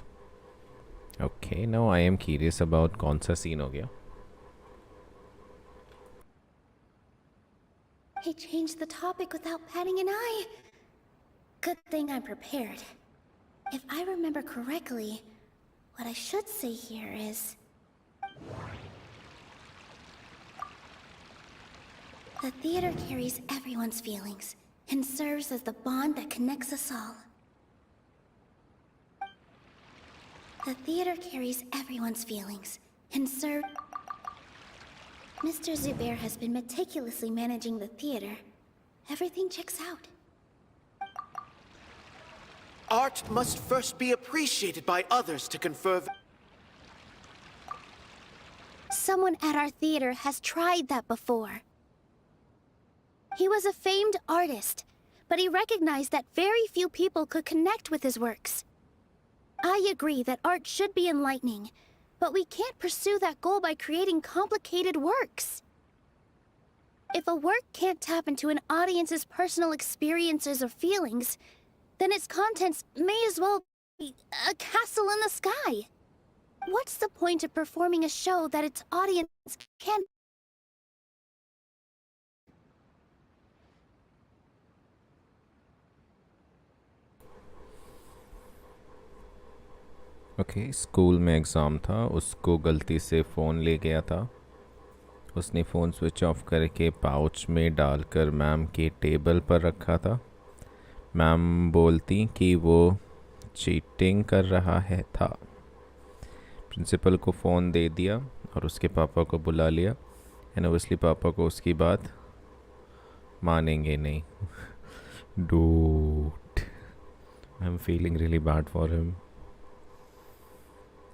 Okay, now I am curious about कौन सा सीन हो गया. He changed the topic without batting an eye. Good thing I'm prepared. If I remember correctly, what I should say here is... The theater carries everyone's feelings and serves as the bond that connects us all. The theater carries everyone's feelings and serves... Mr. Zubair has been meticulously managing the theater. Everything checks out. Art must first be appreciated by others to confer... Someone at our theater has tried that before. He was a famed artist, but he recognized that very few people could connect with his works. I agree that art should be enlightening, but we can't pursue that goal by creating complicated works. If a work can't tap into an audience's personal experiences or feelings, then its contents may as well be a castle in the sky. What's the point of performing a show that its audience can't... okay school में exam था, उसको गलती से phone ले गया था। उसने phone switch off करके पाउच में डालकर मैम के टेबल पर रखा था। मैम बोलती कि वो चीटिंग कर रहा है था। प्रिंसिपल को फ़ोन दे दिया और उसके पापा को बुला लिया। एंड ओबियसली पापा को उसकी बात मानेंगे नहीं। Dude, I am feeling really bad for him.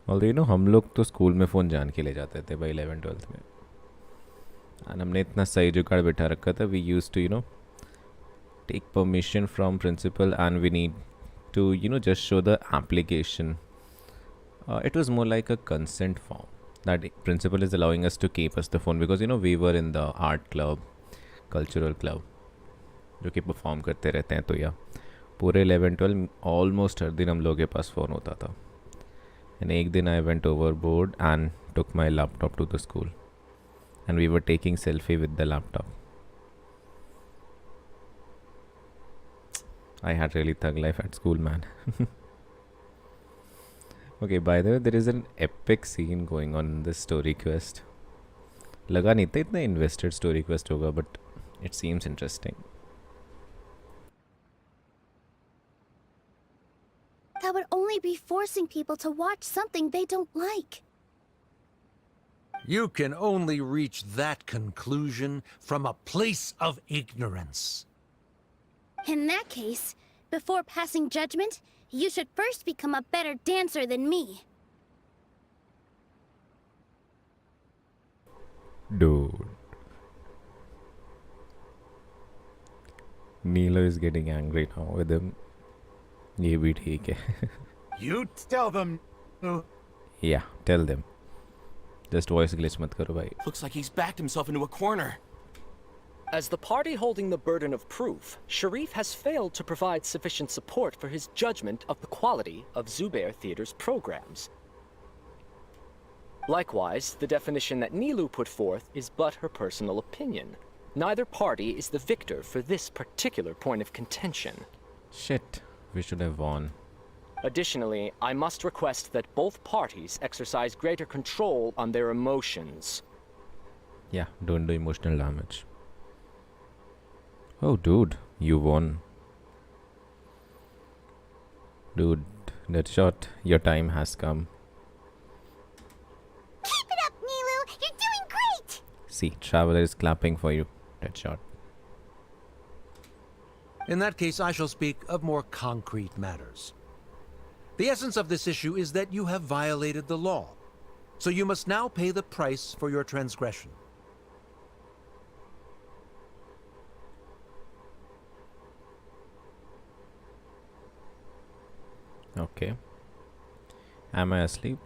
और हम लोग तो स्कूल में फ़ोन जान के ले जाते थे भाई 11th-12th में। एंड हमने इतना सही जुगाड़ बैठा रखा था। We use to take permission from principal and we need to just show the application. It was more like a consent form that principal is allowing us to keep us the phone because we were in the art club, cultural club जो कि perform करते रहते हैं। तो या पूरे 11-12 almost हर दिन हम लोग के पास फ़ोन होता था। एंड एक दिन I went over board and took my laptop to the school and we were taking selfie with the laptop. I had really thug life at school, man. Okay, by the way, there is an epic scene going on in this story quest. लगा नहीं था इतना invested story quest होगा, but it seems interesting. That would only be forcing people to watch something they don't like. You can only reach that conclusion from a place of ignorance. In that case, before passing judgment, you should first become a better dancer than me. Dude. Nilou is getting angry now with him. ये भी ठीक है. You tell them. Yeah, tell them. Just voice glitch मत करो भाई. Looks like he's backed himself into a corner. As the party holding the burden of proof, Sharif has failed to provide sufficient support for his judgment of the quality of Zubair Theater's programs. Likewise, the definition that Nilou put forth is but her personal opinion. Neither party is the victor for this particular point of contention. Shit, we should have won. Additionally, I must request that both parties exercise greater control on their emotions. Yeah, don't do emotional damage. Oh, dude, you won. Dude, Deadshot, your time has come. Keep it up, Nilou! You're doing great! See, Traveler is clapping for you, Deadshot. In that case, I shall speak of more concrete matters. The essence of this issue is that you have violated the law, so you must now pay the price for your transgression. Okay. Am I asleep?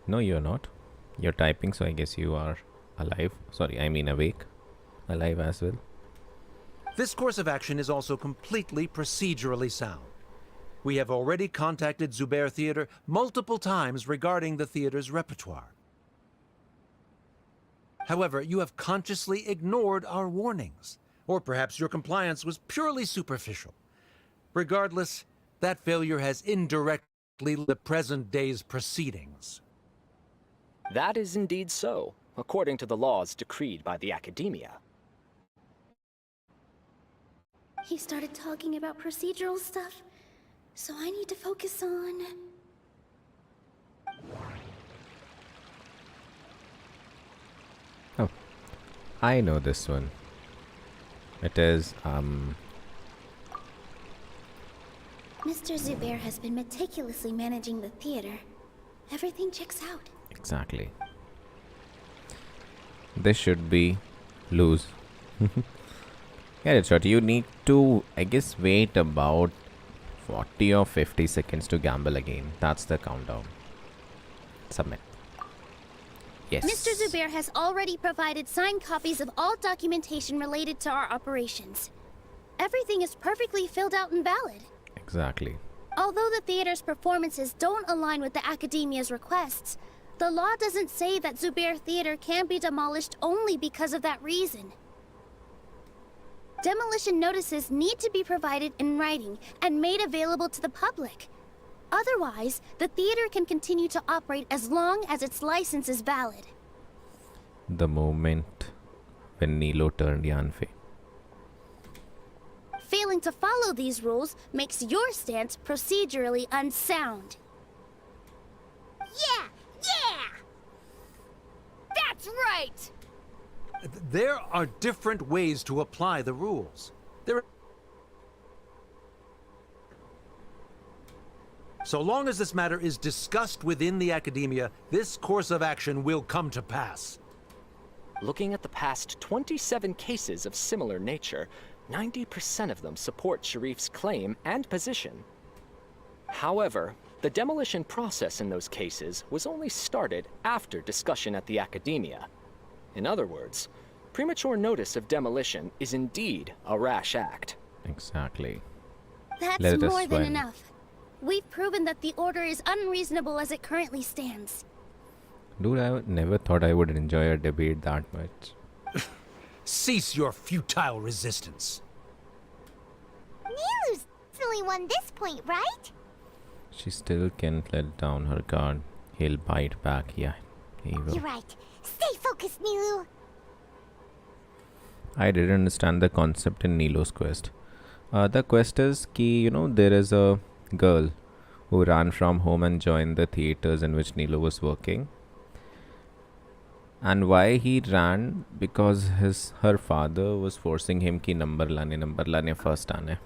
No, you're not. You're typing, so I guess you are alive. Sorry, I mean awake. Alive as well. This course of action is also completely procedurally sound. We have already contacted Zubair Theater multiple times regarding the theater's repertoire. However, you have consciously ignored our warnings, or perhaps your compliance was purely superficial. Regardless, that failure has indirectly led to the present day's proceedings. That is indeed so, according to the laws decreed by the Academia. He started talking about procedural stuff, so I need to focus on... Oh, I know this one. It is, Mr. Zubair has been meticulously managing the theater. Everything checks out. Exactly. This should be lose. Yeah, it's short. You need to, I guess, wait about 40 or 50 seconds to gamble again. That's the countdown. Submit. Yes. Mr. Zubair has already provided signed copies of all documentation related to our operations. Everything is perfectly filled out and valid. Exactly. Although the theater's performances don't align with the Academia's requests, the law doesn't say that Zubair Theater can be demolished only because of that reason. Demolition notices need to be provided in writing and made available to the public. Otherwise, the theater can continue to operate as long as its license is valid. The moment when Nilou turned Yanfei. Failing to follow these rules makes your stance procedurally unsound. Yeah! Yeah! That's right! There are different ways to apply the rules. So long as this matter is discussed within the Academia, this course of action will come to pass. Looking at the past 27 cases of similar nature, 90% of them support Sharif's claim and position. However, the demolition process in those cases was only started after discussion at the Academia. In other words, premature notice of demolition is indeed a rash act. Exactly. That's Let us more than win. enough. We've proven that the Order is unreasonable as it currently stands. Dude, I never thought I would enjoy a debate that much. Cease your futile resistance. Nilou's only won this point, right? She still can't let down her guard. He'll bite back, yeah. He will. You're right. Stay focused, Nilou. I didn't understand the concept in Nilou's quest. The quest is ki, there is a girl who ran from home and joined the theaters in which Nilou was working. And why he ran? Because her father was forcing him ki number lane first aane.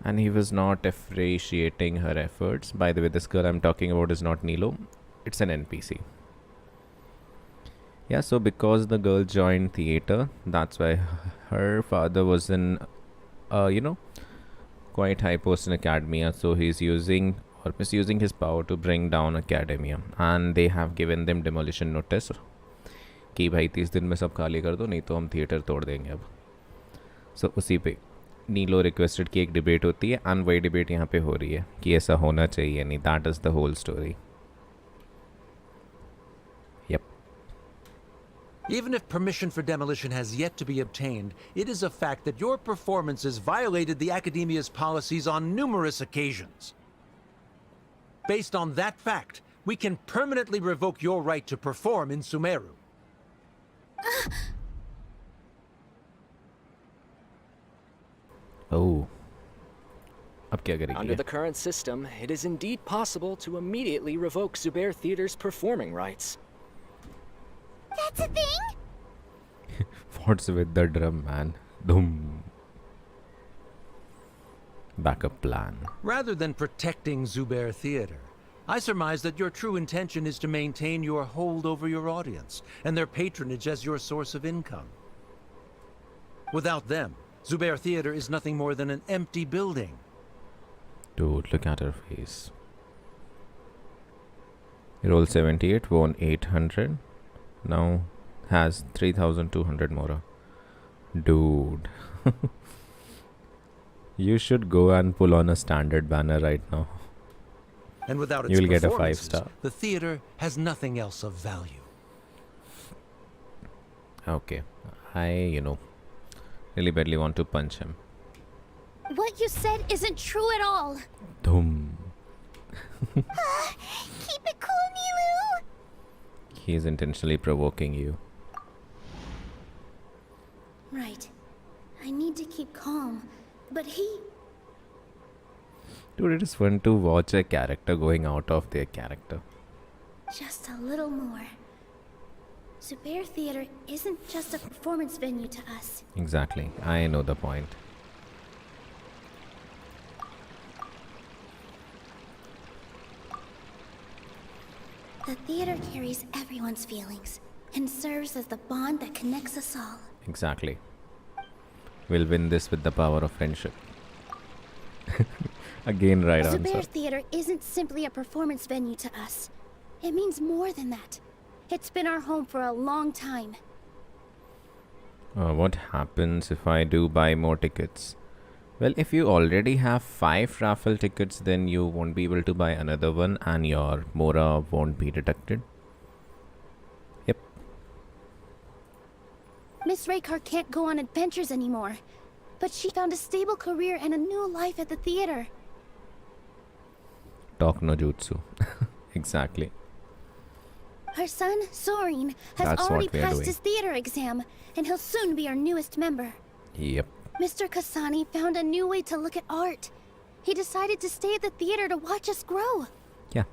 And he was not appreciating her efforts. By the way, this girl I'm talking about is not Nilou. It's an NPC. Yeah, so because the girl joined theater, that's why her father was in, quite high post in academia. So he's using or misusing his power to bring down academia. And they have given them demolition notice. कि भाई 30 दिन में सब खाली कर दो, नहीं तो हम थिएटर तोड़ देंगे अब. So उसी पे नीलो रिक्वेस्टेड की एक डिबेट होती है एंड वही डिबेट यहाँ पे हो रही है कि ऐसा होना चाहिए नहीं. That is the whole story. Even if permission for demolition has yet to be obtained, it is a fact that your performances violated the Academia's policies on numerous occasions. Based on that fact, we can permanently revoke your right to perform in Sumeru. Oh. अब क्या करेगी? Under the current system, it is indeed possible to immediately revoke Zubair Theater's performing rights. That's a thing? What's with the drum, man? Dum. Backup plan. Rather than protecting Zubair Theater, I surmise that your true intention is to maintain your hold over your audience and their patronage as your source of income. Without them, Zubair Theater is nothing more than an empty building. Dude, look at her face. He rolled 78, won 800. Now has 3,200 more. Dude. You should go and pull on a standard banner right now. And without its You'll get a performances, 5-star. the theater has nothing else of value. Okay. I, really badly want to punch him. What you said isn't true at all. Dum. Keep it cool, Nilou. He is intentionally provoking you. Right. I need to keep calm, but he... Dude, it is fun to watch a character going out of their character. Just a little more. Zubair Theater isn't just a performance venue to us. Exactly. I know the point. The theater carries everyone's feelings and serves as the bond that connects us all. Exactly. We'll win this with the power of friendship. Again, right Zubair answer. Theater isn't simply a performance venue to us. It means more than that. It's been our home for a long time. What happens if I do buy more tickets? Well, if you already have 5 raffle tickets, then you won't be able to buy another one and your Mora won't be deducted. Yep. Miss Raykar can't go on adventures anymore, but she found a stable career and a new life at the theater. Talk no jutsu. Exactly. Our son, Soren, has That's already what we are passed doing. his theater exam, and he'll soon be our newest member. Yep. Mr. Kasani found a new way to look at art. He decided to stay at the theater to watch us grow. Yeah.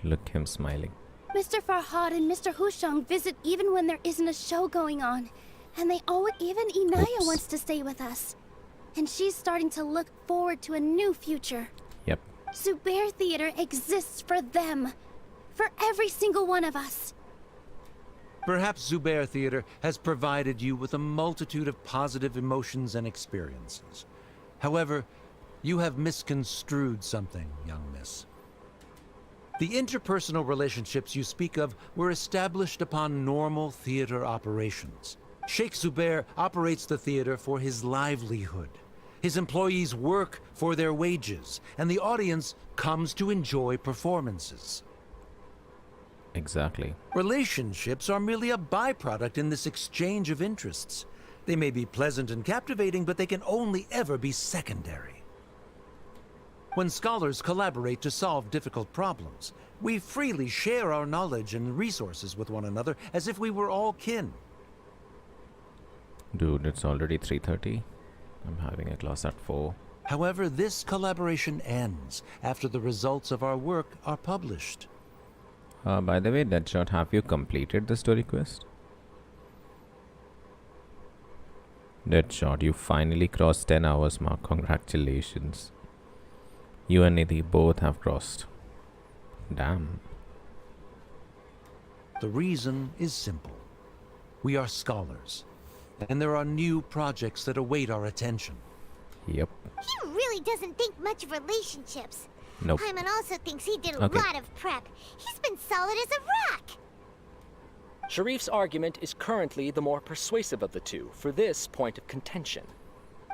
Look him smiling. Mr. Farhad and Mr. Hushang visit even when there isn't a show going on. And they always... Even Inaya Oops. wants to stay with us. And she's starting to look forward to a new future. Yep. Zubair Theater exists for them. For every single one of us. Perhaps Zubair Theater has provided you with a multitude of positive emotions and experiences. However, you have misconstrued something, young miss. The interpersonal relationships you speak of were established upon normal theater operations. Sheikh Zubair operates the theater for his livelihood. His employees work for their wages, and the audience comes to enjoy performances. Exactly. Relationships are merely a byproduct in this exchange of interests. They may be pleasant and captivating, but they can only ever be secondary. When scholars collaborate to solve difficult problems, we freely share our knowledge and resources with one another as if we were all kin. Dude, it's already 3:30. I'm having a class at 4. However, this collaboration ends after the results of our work are published. By the way, Deadshot, have you completed the story quest? Deadshot, you finally crossed 10 hours mark. Congratulations. You and Nidhi both have crossed. Damn. The reason is simple. We are scholars, and there are new projects that await our attention. Yep. He really doesn't think much of relationships. Nope. Paimon also thinks he did a Okay. lot of prep. He's been solid as a rock. Sharif's argument is currently the more persuasive of the two for this point of contention.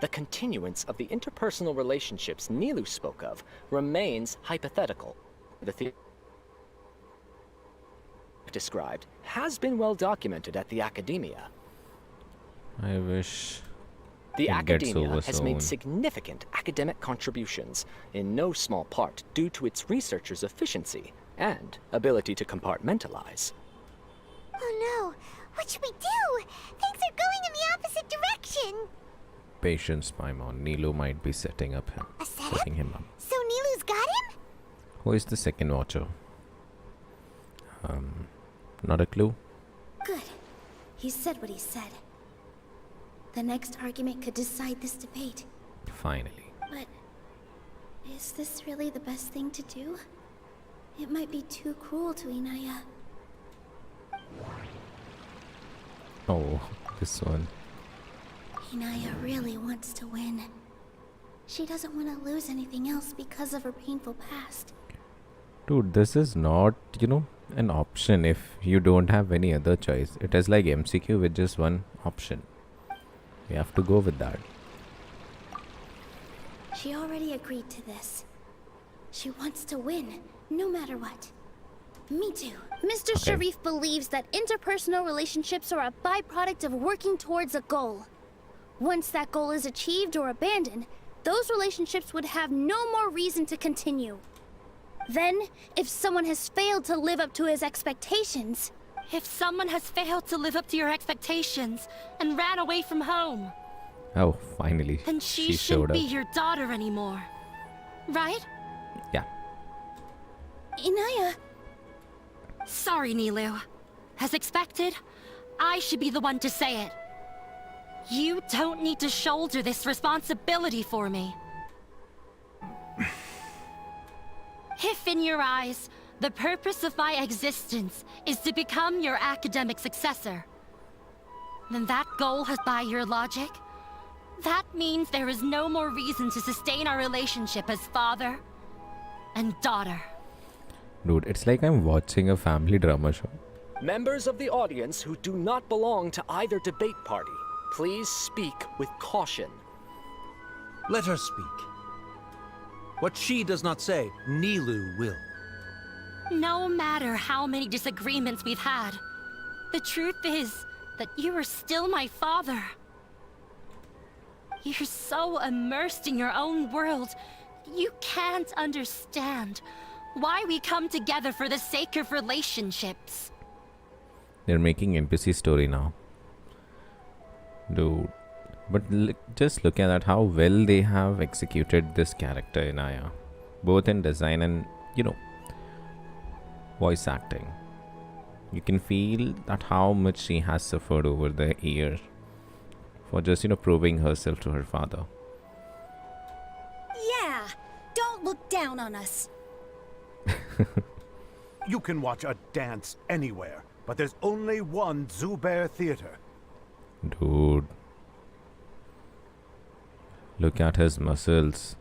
The continuance of the interpersonal relationships Nilou spoke of remains hypothetical. The theory described has been well documented at the academia. I wish The it gets academia over has soon. made significant academic contributions, in no small part due to its researchers' efficiency and ability to compartmentalize. Oh no, what should we do? Things are going in the opposite direction. Patience, Paimon. Nilou might be setting him up. So Nilou's got him? Who is the second watcher? Not a clue. Good. He said what he said. The next argument could decide this debate. Finally. But is this really the best thing to do? It might be too cruel to Inaya. Oh, this one. Inaya really wants to win. She doesn't want to lose anything else because of her painful past. Dude, this is not, an option if you don't have any other choice. It is like MCQ with just one option. You have to go with that. She already agreed to this. She wants to win, no matter what. Me too. Mr. Okay. Sharif believes that interpersonal relationships are a byproduct of working towards a goal. Once that goal is achieved or abandoned, those relationships would have no more reason to continue. Then, if someone has failed to live up to his expectations... If someone has failed to live up to your expectations and ran away from home, Oh, finally. then she showed shouldn't up. be your daughter anymore. Right? Yeah. Inaya... Sorry, Nilou. As expected, I should be the one to say it. You don't need to shoulder this responsibility for me. If in your eyes, the purpose of my existence is to become your academic successor, then that goal has, by your logic, that means there is no more reason to sustain our relationship as father and daughter. Dude, it's like I'm watching a family drama show. Members of the audience who do not belong to either debate party, please speak with caution. Let her speak. What she does not say, Nilou will. No matter how many disagreements we've had, the truth is that you are still my father. You're so immersed in your own world, You can't understand why we come together for the sake of relationships. They're making NPC story now. Dude. But just look at that, how well they have executed this character Inaya. Both in design and, voice acting. You can feel that how much she has suffered over the year for just, proving herself to her father. Yeah, don't look down on us. You can watch a dance anywhere, but there's only one Zubair Theater. Dude. Look at his muscles.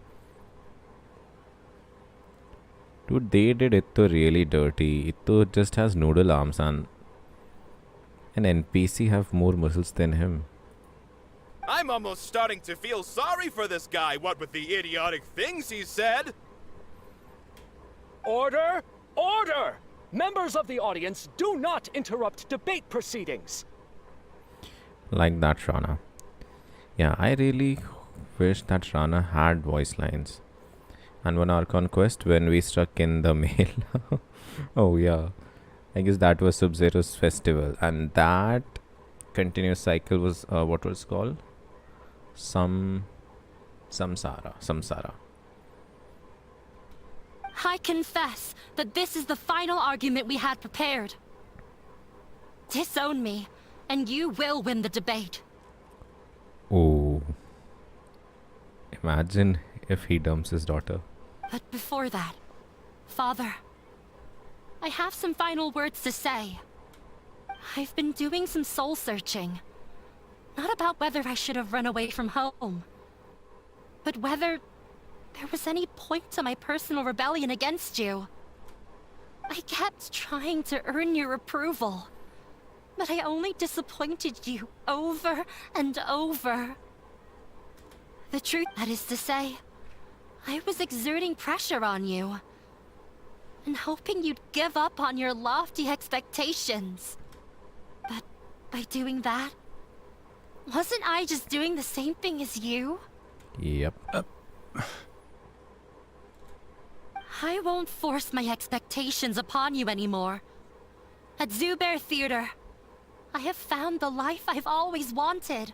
Dude, they did Itto really dirty. Itto just has noodle arms and an NPC have more muscles than him. I'm almost starting to feel sorry for this guy, what with the idiotic things he said. Order! Order! Members of the audience, do not interrupt debate proceedings. Like that, Rana. Yeah, I really wish that Rana had voice lines. And on our conquest, when we struck in the mail. Oh yeah, I guess that was Sub-Zero's festival, and that continuous cycle was what was called Samsara. I confess that this is the final argument we had prepared. Disown me, and you will win the debate. Oh, imagine if he dumps his daughter. But before that, Father, I have some final words to say. I've been doing some soul searching. Not about whether I should have run away from home, but whether there was any point to my personal rebellion against you. I kept trying to earn your approval, but I only disappointed you over and over. The truth, that is to say, I was exerting pressure on you, and hoping you'd give up on your lofty expectations. But by doing that, wasn't I just doing the same thing as you? Yep. I won't force my expectations upon you anymore. At Zubair Theater, I have found the life I've always wanted.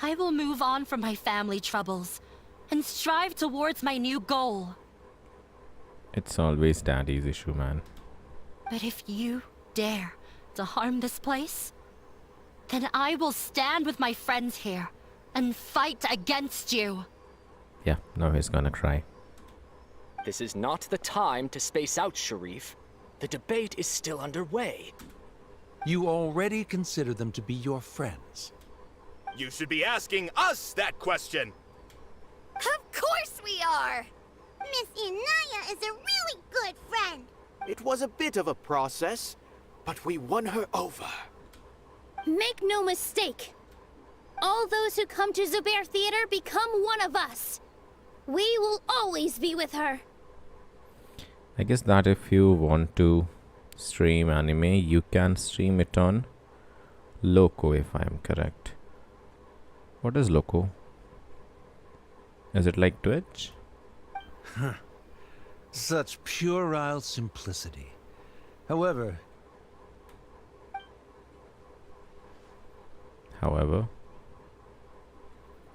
I will move on from my family troubles and strive towards my new goal. It's always Daddy's issue, man. But if you dare to harm this place, then I will stand with my friends here and fight against you. Yeah, now he's gonna cry. This is not the time to space out, Sharif. The debate is still underway. You already consider them to be your friends. You should be asking us that question. Of course we are! Miss Inaya is a really good friend. It was a bit of a process, but we won her over. Make no mistake. All those who come to Zubair Theater become one of us. We will always be with her. I guess that if you want to stream anime, you can stream it on Loco, if I am correct. What is Loco? Is it like Twitch? Such puerile simplicity. However,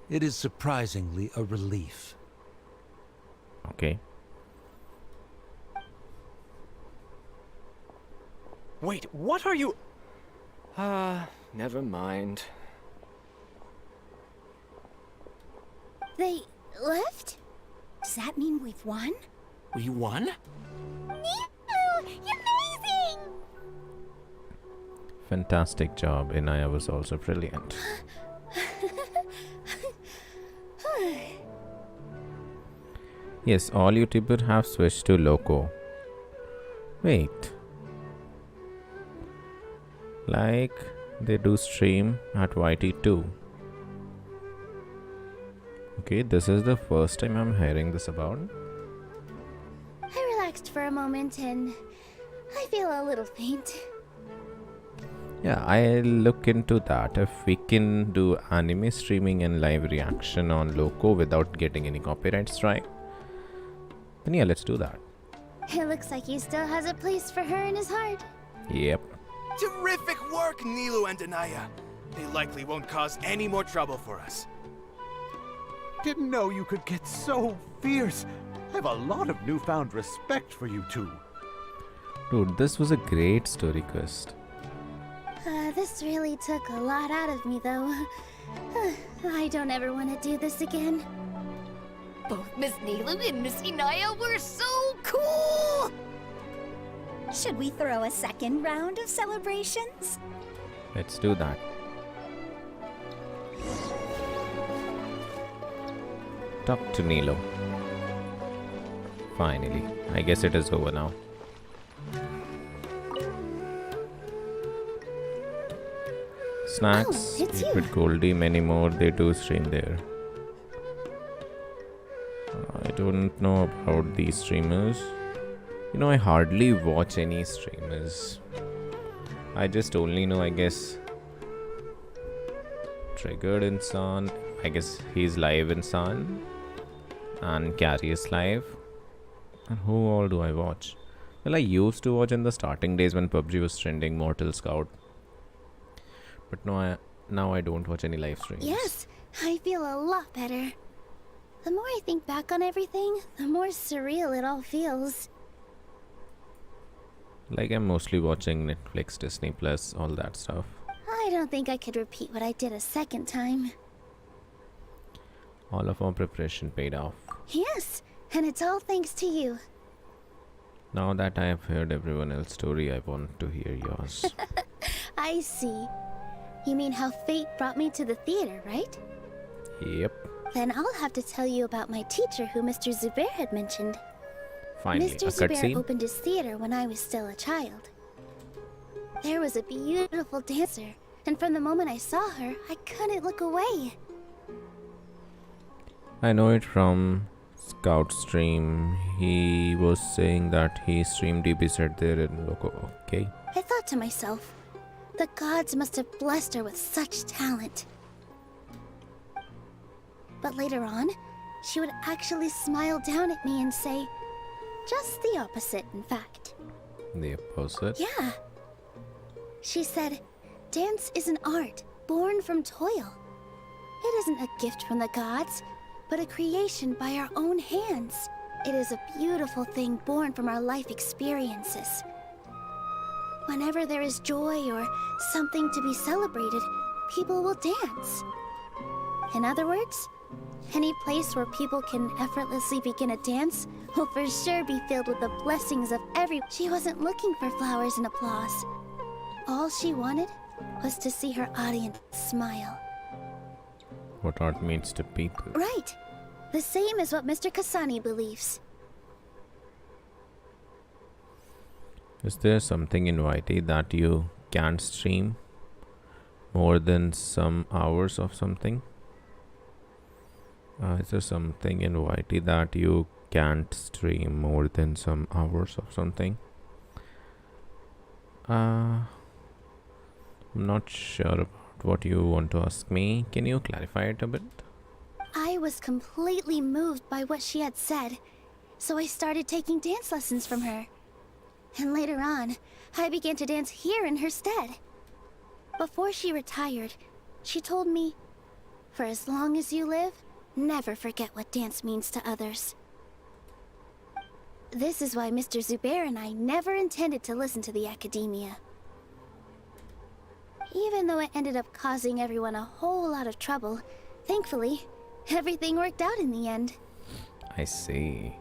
it is surprisingly a relief. Okay. Wait, what are you... never mind. They left? Does that mean we've won? We won? Nilou, you're amazing! Fantastic job. Inaya was also brilliant. Yes, all YouTubers have switched to Loco. Wait. Like they do stream at YT2. Okay, this is the first time I'm hearing this about. I relaxed for a moment and I feel a little faint. Yeah, I'll look into that. If we can do anime streaming and live reaction on Loco without getting any copyright strike, Then yeah, let's do that. It looks like he still has a place for her in his heart. Yep. Terrific work, Nilou and Anaya. They likely won't cause any more trouble for us. Didn't know you could get so fierce. I have a lot of newfound respect for you two. Dude, this was a great story quest. This really took a lot out of me, though. I don't ever want to do this again. Both Miss Nilou and Miss Inaya were so cool! Should we throw a second round of celebrations? Let's do that. Talk to Nilou. Finally. I guess it is over now. Snacks, Oh, it's eat you. with Goldie, many more. They do stream there. I don't know about these streamers. You know, I hardly watch any streamers. I just only know, I guess, Triggered Insan. I guess he's live Insan. And Carrie is live. And who all do I watch? Well, I used to watch in the starting days when PUBG was trending, Mortal Scout. But no, now I don't watch any live streams. Yes, I feel a lot better. The more I think back on everything, the more surreal it all feels. Like I'm mostly watching Netflix, Disney Plus, all that stuff. I don't think I could repeat what I did a second time. All of our preparation paid off. Yes, and it's all thanks to you. Now that I have heard everyone else's story, I want to hear yours. I see. You mean how fate brought me to the theater, right? Yep. Then I'll have to tell you about my teacher who Mr. Zubair had mentioned. Finally, Mr. a Zubair cutscene. opened his theater when I was still a child. There was a beautiful dancer, and from the moment I saw her, I couldn't look away. I know it from Scout stream. He was saying that he streamed DB set there in Loco. Okay. I thought to myself, the gods must have blessed her with such talent. But later on, she would actually smile down at me and say, just the opposite, in fact. The opposite. Yeah. She said, dance is an art born from toil. It isn't a gift from the gods, but a creation by our own hands. It is a beautiful thing born from our life experiences. Whenever there is joy or something to be celebrated, people will dance. In other words, any place where people can effortlessly begin a dance will for sure be filled with the blessings of every... She wasn't looking for flowers and applause. All she wanted was to see her audience smile. What art means to people. Right. The same as what Mr. Kasani believes. Is there something in YT that you can't stream more than some hours of something? Is there something in YT that you can't stream more than some hours of something? I'm not sure about what you want to ask me. Can you clarify it a bit? I was completely moved by what she had said, so I started taking dance lessons from her. And later on, I began to dance here in her stead. Before she retired, she told me, for as long as you live, never forget what dance means to others. This is why Mr. Zubair and I never intended to listen to the academia. Even though it ended up causing everyone a whole lot of trouble, thankfully, everything worked out in the end. I see.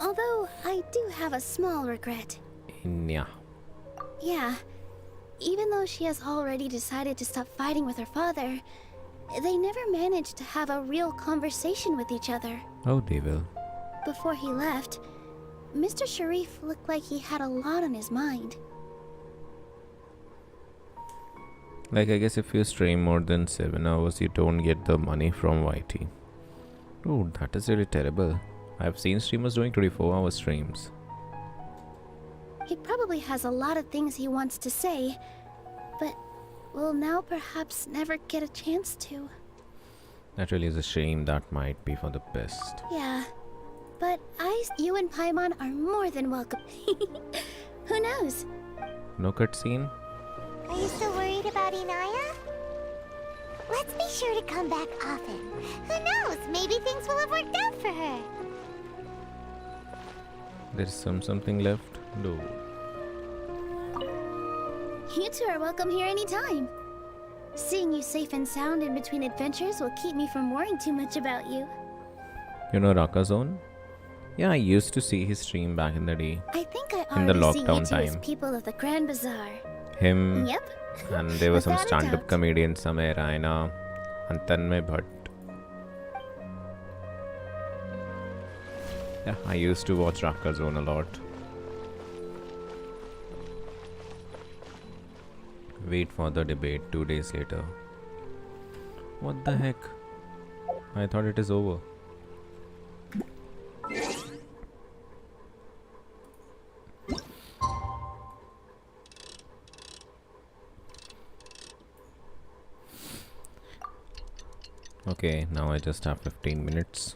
Although, I do have a small regret. Yeah. Yeah. Even though she has already decided to stop fighting with her father, they never managed to have a real conversation with each other. Oh, they will. Before he left, Mr. Sharif looked like he had a lot on his mind. Like, I guess if you stream more than 7 hours, you don't get the money from YT. Dude, that is really terrible. I've seen streamers doing 24-hour streams. He probably has a lot of things he wants to say, but will now perhaps never get a chance to. That really is a shame. That might be for the best. Yeah, But you and Paimon are more than welcome. Who knows? No cutscene? Are you still worried about Inaya? Let's be sure to come back often. Who knows? Maybe things will have worked out for her. There's something left? No. You two are welcome here anytime. Seeing you safe and sound in between adventures will keep me from worrying too much about you. You know Rakazone? Yeah, I used to see his stream back in the day. I think I In the already see you lockdown two as time. people of the Grand Bazaar. Him Yep. and there was some Without a stand-up doubt. comedian Samay Raina and Tanmay Bhatt. Yeah, I used to watch Rakazone a lot. Wait for the debate 2 days later. What the heck? I thought it is over. Okay, now I just have 15 minutes.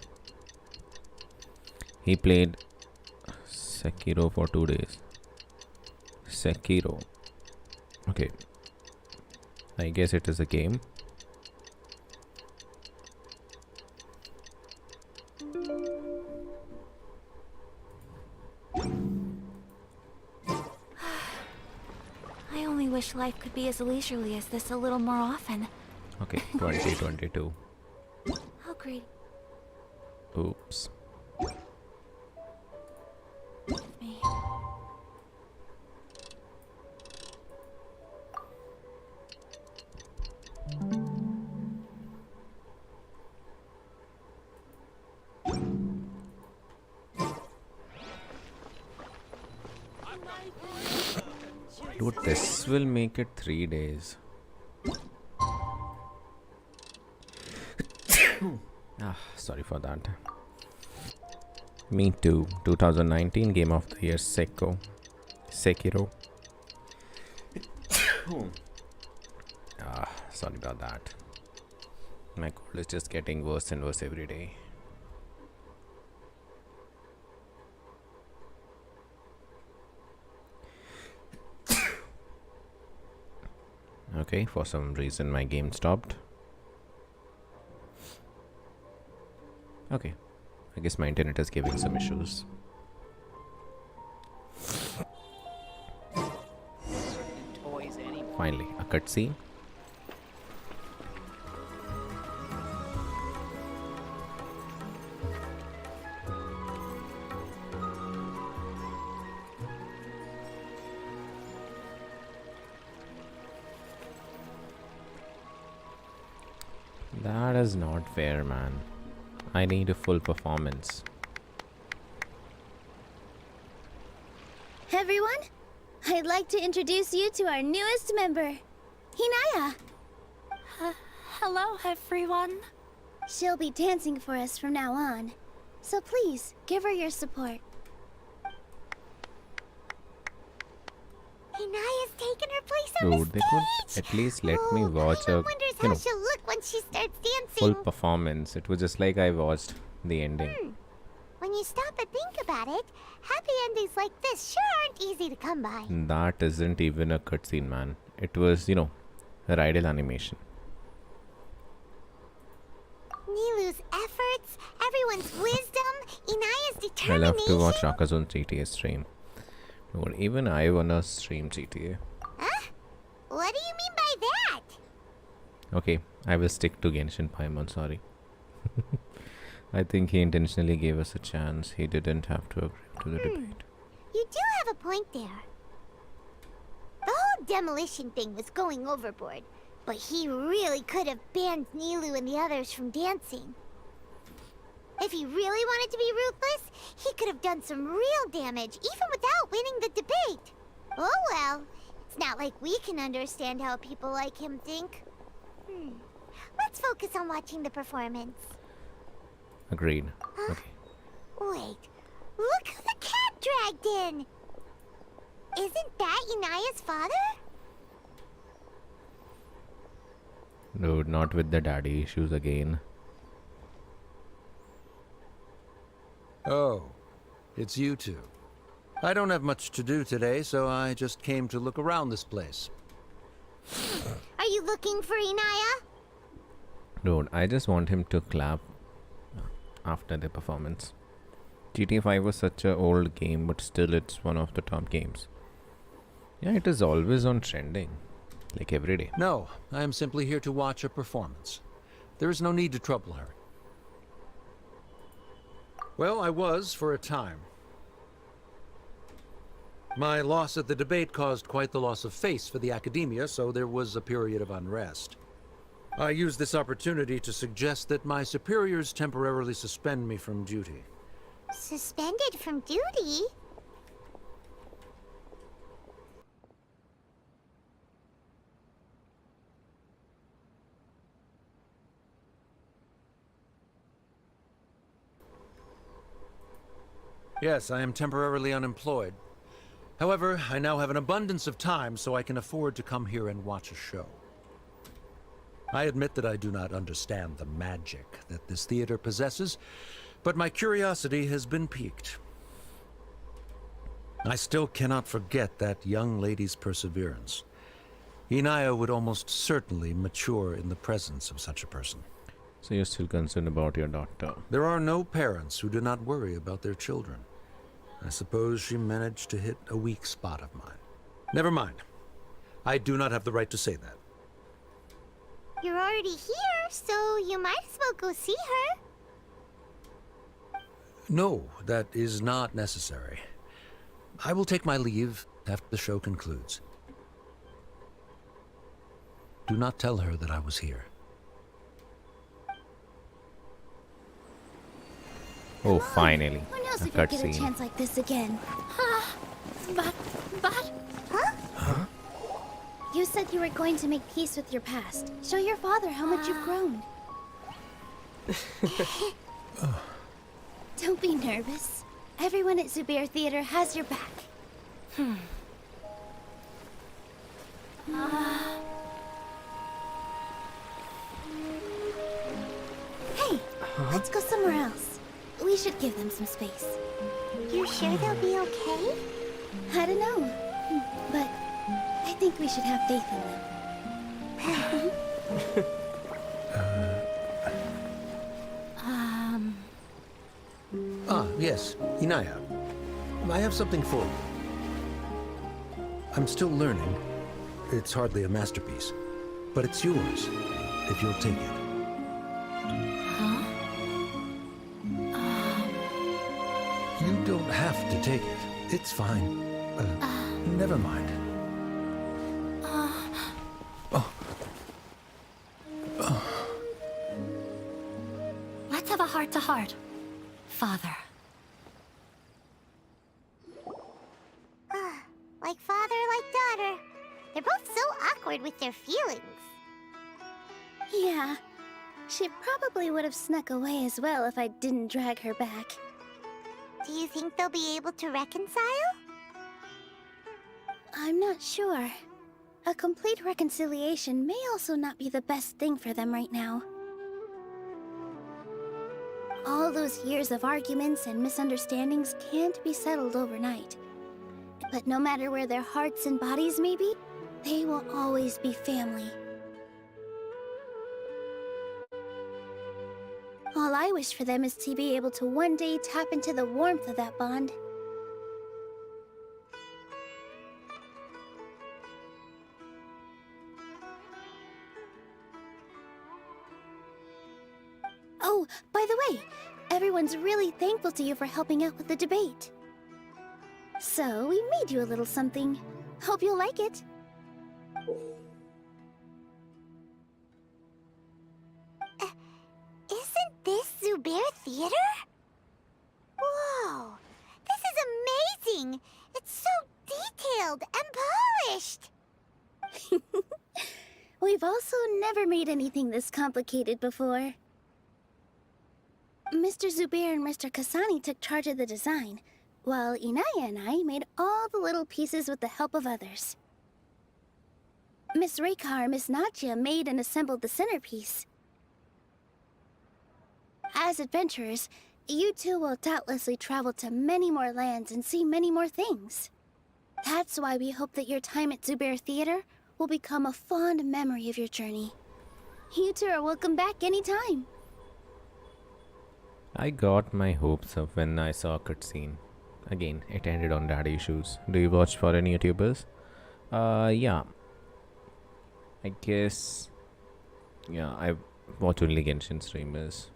He played Sekiro for 2 days. Sekiro. Okay. I guess it is a game. I only wish life could be as leisurely as this a little more often. Okay, 2022. How great. Oops. Me. Dude, this will make it 3 days. Sorry for that. Me too. 2019 Game of the Year Sekiro. Sorry about that. My cold is just getting worse and worse every day. Okay, for some reason my game stopped. Okay, I guess my internet is giving some issues. Finally, a cutscene. That is not fair, man. I need a full performance. Everyone, I'd like to introduce you to our newest member, Hinaya. Hello, everyone. She'll be dancing for us from now on, so please give her your support. Inaya's taken her place on the Dude, they could at least let me watch a, Wonders you how know, she'll look when she starts dancing. full performance. It was just like I watched the ending. When you stop and think about it, happy endings like this sure aren't easy to come by. That isn't even a cutscene, man. It was, you know, a idle animation. Nilou's efforts, everyone's wisdom, Inaya's I determination. love to watch Rakazone GTA stream. Dude, even I wanna stream GTA. Huh? What do you mean by that? Okay, I will stick to Genshin Paimon, sorry. I think he intentionally gave us a chance. He didn't have to agree to the debate. You do have a point there. The whole demolition thing was going overboard, but he really could have banned Nilou and the others from dancing. If he really wanted to be ruthless, he could have done some real damage, even without winning the debate. Oh well, it's not like we can understand how people like him think. Let's focus on watching the performance. Agreed. Okay. Wait, look who the cat dragged in! Isn't that Inaya's father? Dude, not with the daddy issues again. Oh, it's you two. I don't have much to do today, so I just came to look around this place. Are you looking for Inaya? Dude, I just want him to clap after the performance. GTA 5 was such an old game, but still it's one of the top games. Yeah, it is always on trending. Like every day. No, I am simply here to watch a performance. There is no need to trouble her. Well, I was for a time. My loss at the debate caused quite the loss of face for the academia, so there was a period of unrest. I used this opportunity to suggest that my superiors temporarily suspend me from duty. Suspended from duty? Yes, I am temporarily unemployed. However, I now have an abundance of time, so I can afford to come here and watch a show. I admit that I do not understand the magic that this theater possesses, but my curiosity has been piqued. I still cannot forget that young lady's perseverance. Inaya would almost certainly mature in the presence of such a person. So you're still concerned about your daughter? There are no parents who do not worry about their children. I suppose she managed to hit a weak spot of mine. Never mind. I do not have the right to say that. You're already here, so you might as well go see her. No, that is not necessary. I will take my leave after the show concludes. Do not tell her that I was here. Oh, finally. Who knows A if you'll get a cutscene. chance like this again? But... Huh? You said you were going to make peace with your past. Show your father how much you've grown. Don't be nervous. Everyone at Zubair Theater has your back. Hey, let's go somewhere else. We should give them some space. You sure they'll be okay? I don't know, but I think we should have faith in them. Ah, yes, Inaya. I have something for you. I'm still learning. It's hardly a masterpiece, but it's yours, if you'll take it. You don't have to take it. It's fine. Never mind. Let's have a heart-to-heart. Father. Like father, like daughter. They're both so awkward with their feelings. Yeah, she probably would have snuck away as well if I didn't drag her back. Do you think they'll be able to reconcile? I'm not sure. A complete reconciliation may also not be the best thing for them right now. All those years of arguments and misunderstandings can't be settled overnight. But no matter where their hearts and bodies may be, they will always be family. All I wish for them is to be able to one day tap into the warmth of that bond. Oh, by the way, everyone's really thankful to you for helping out with the debate. So, we made you a little something. Hope you'll like it. Isn't this Zubair Theater? Whoa! This is amazing! It's so detailed and polished! We've also never made anything this complicated before. Mr. Zubair and Mr. Kasani took charge of the design, while Inaya and I made all the little pieces with the help of others. Miss Reikar and Miss Nadja made and assembled the centerpiece. As adventurers, you two will doubtlessly travel to many more lands and see many more things. That's why we hope that your time at Zubair Theater will become a fond memory of your journey. You two are welcome back anytime. I got my hopes up when I saw a cutscene. Again, it ended on daddy issues. Do you watch foreign YouTubers? Yeah. I guess... Yeah, I watch only Genshin streamers.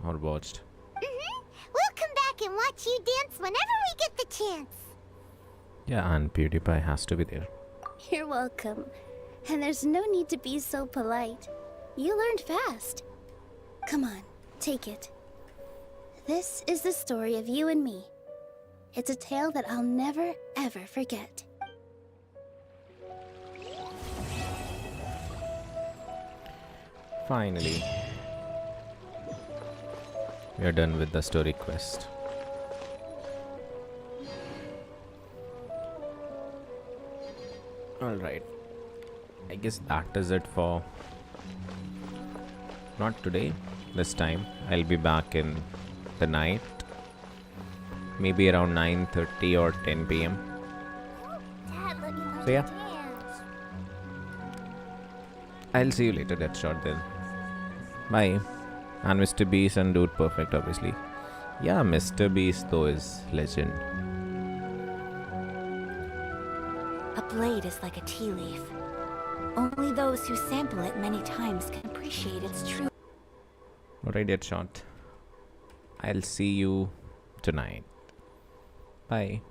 Or watched. We'll come back and watch you dance whenever we get the chance. Yeah, and PewDiePie has to be there. You're welcome. And there's no need to be so polite. You learned fast. Come on, take it. This is the story of you and me. It's a tale that I'll never, ever forget. Finally. We are done with the story quest. Alright. I guess that is it for... Not today. This time. I'll be back in the night. Maybe around 9:30 or 10 p.m. So yeah. I'll see you later, Deathshot then. Bye. And Mr. Beast and Dude Perfect, obviously. Yeah, Mr. Beast though is legend. A blade is like a tea leaf. Only those who sample it many times can appreciate its true. Alright, Deathshot. I'll see you tonight. Bye.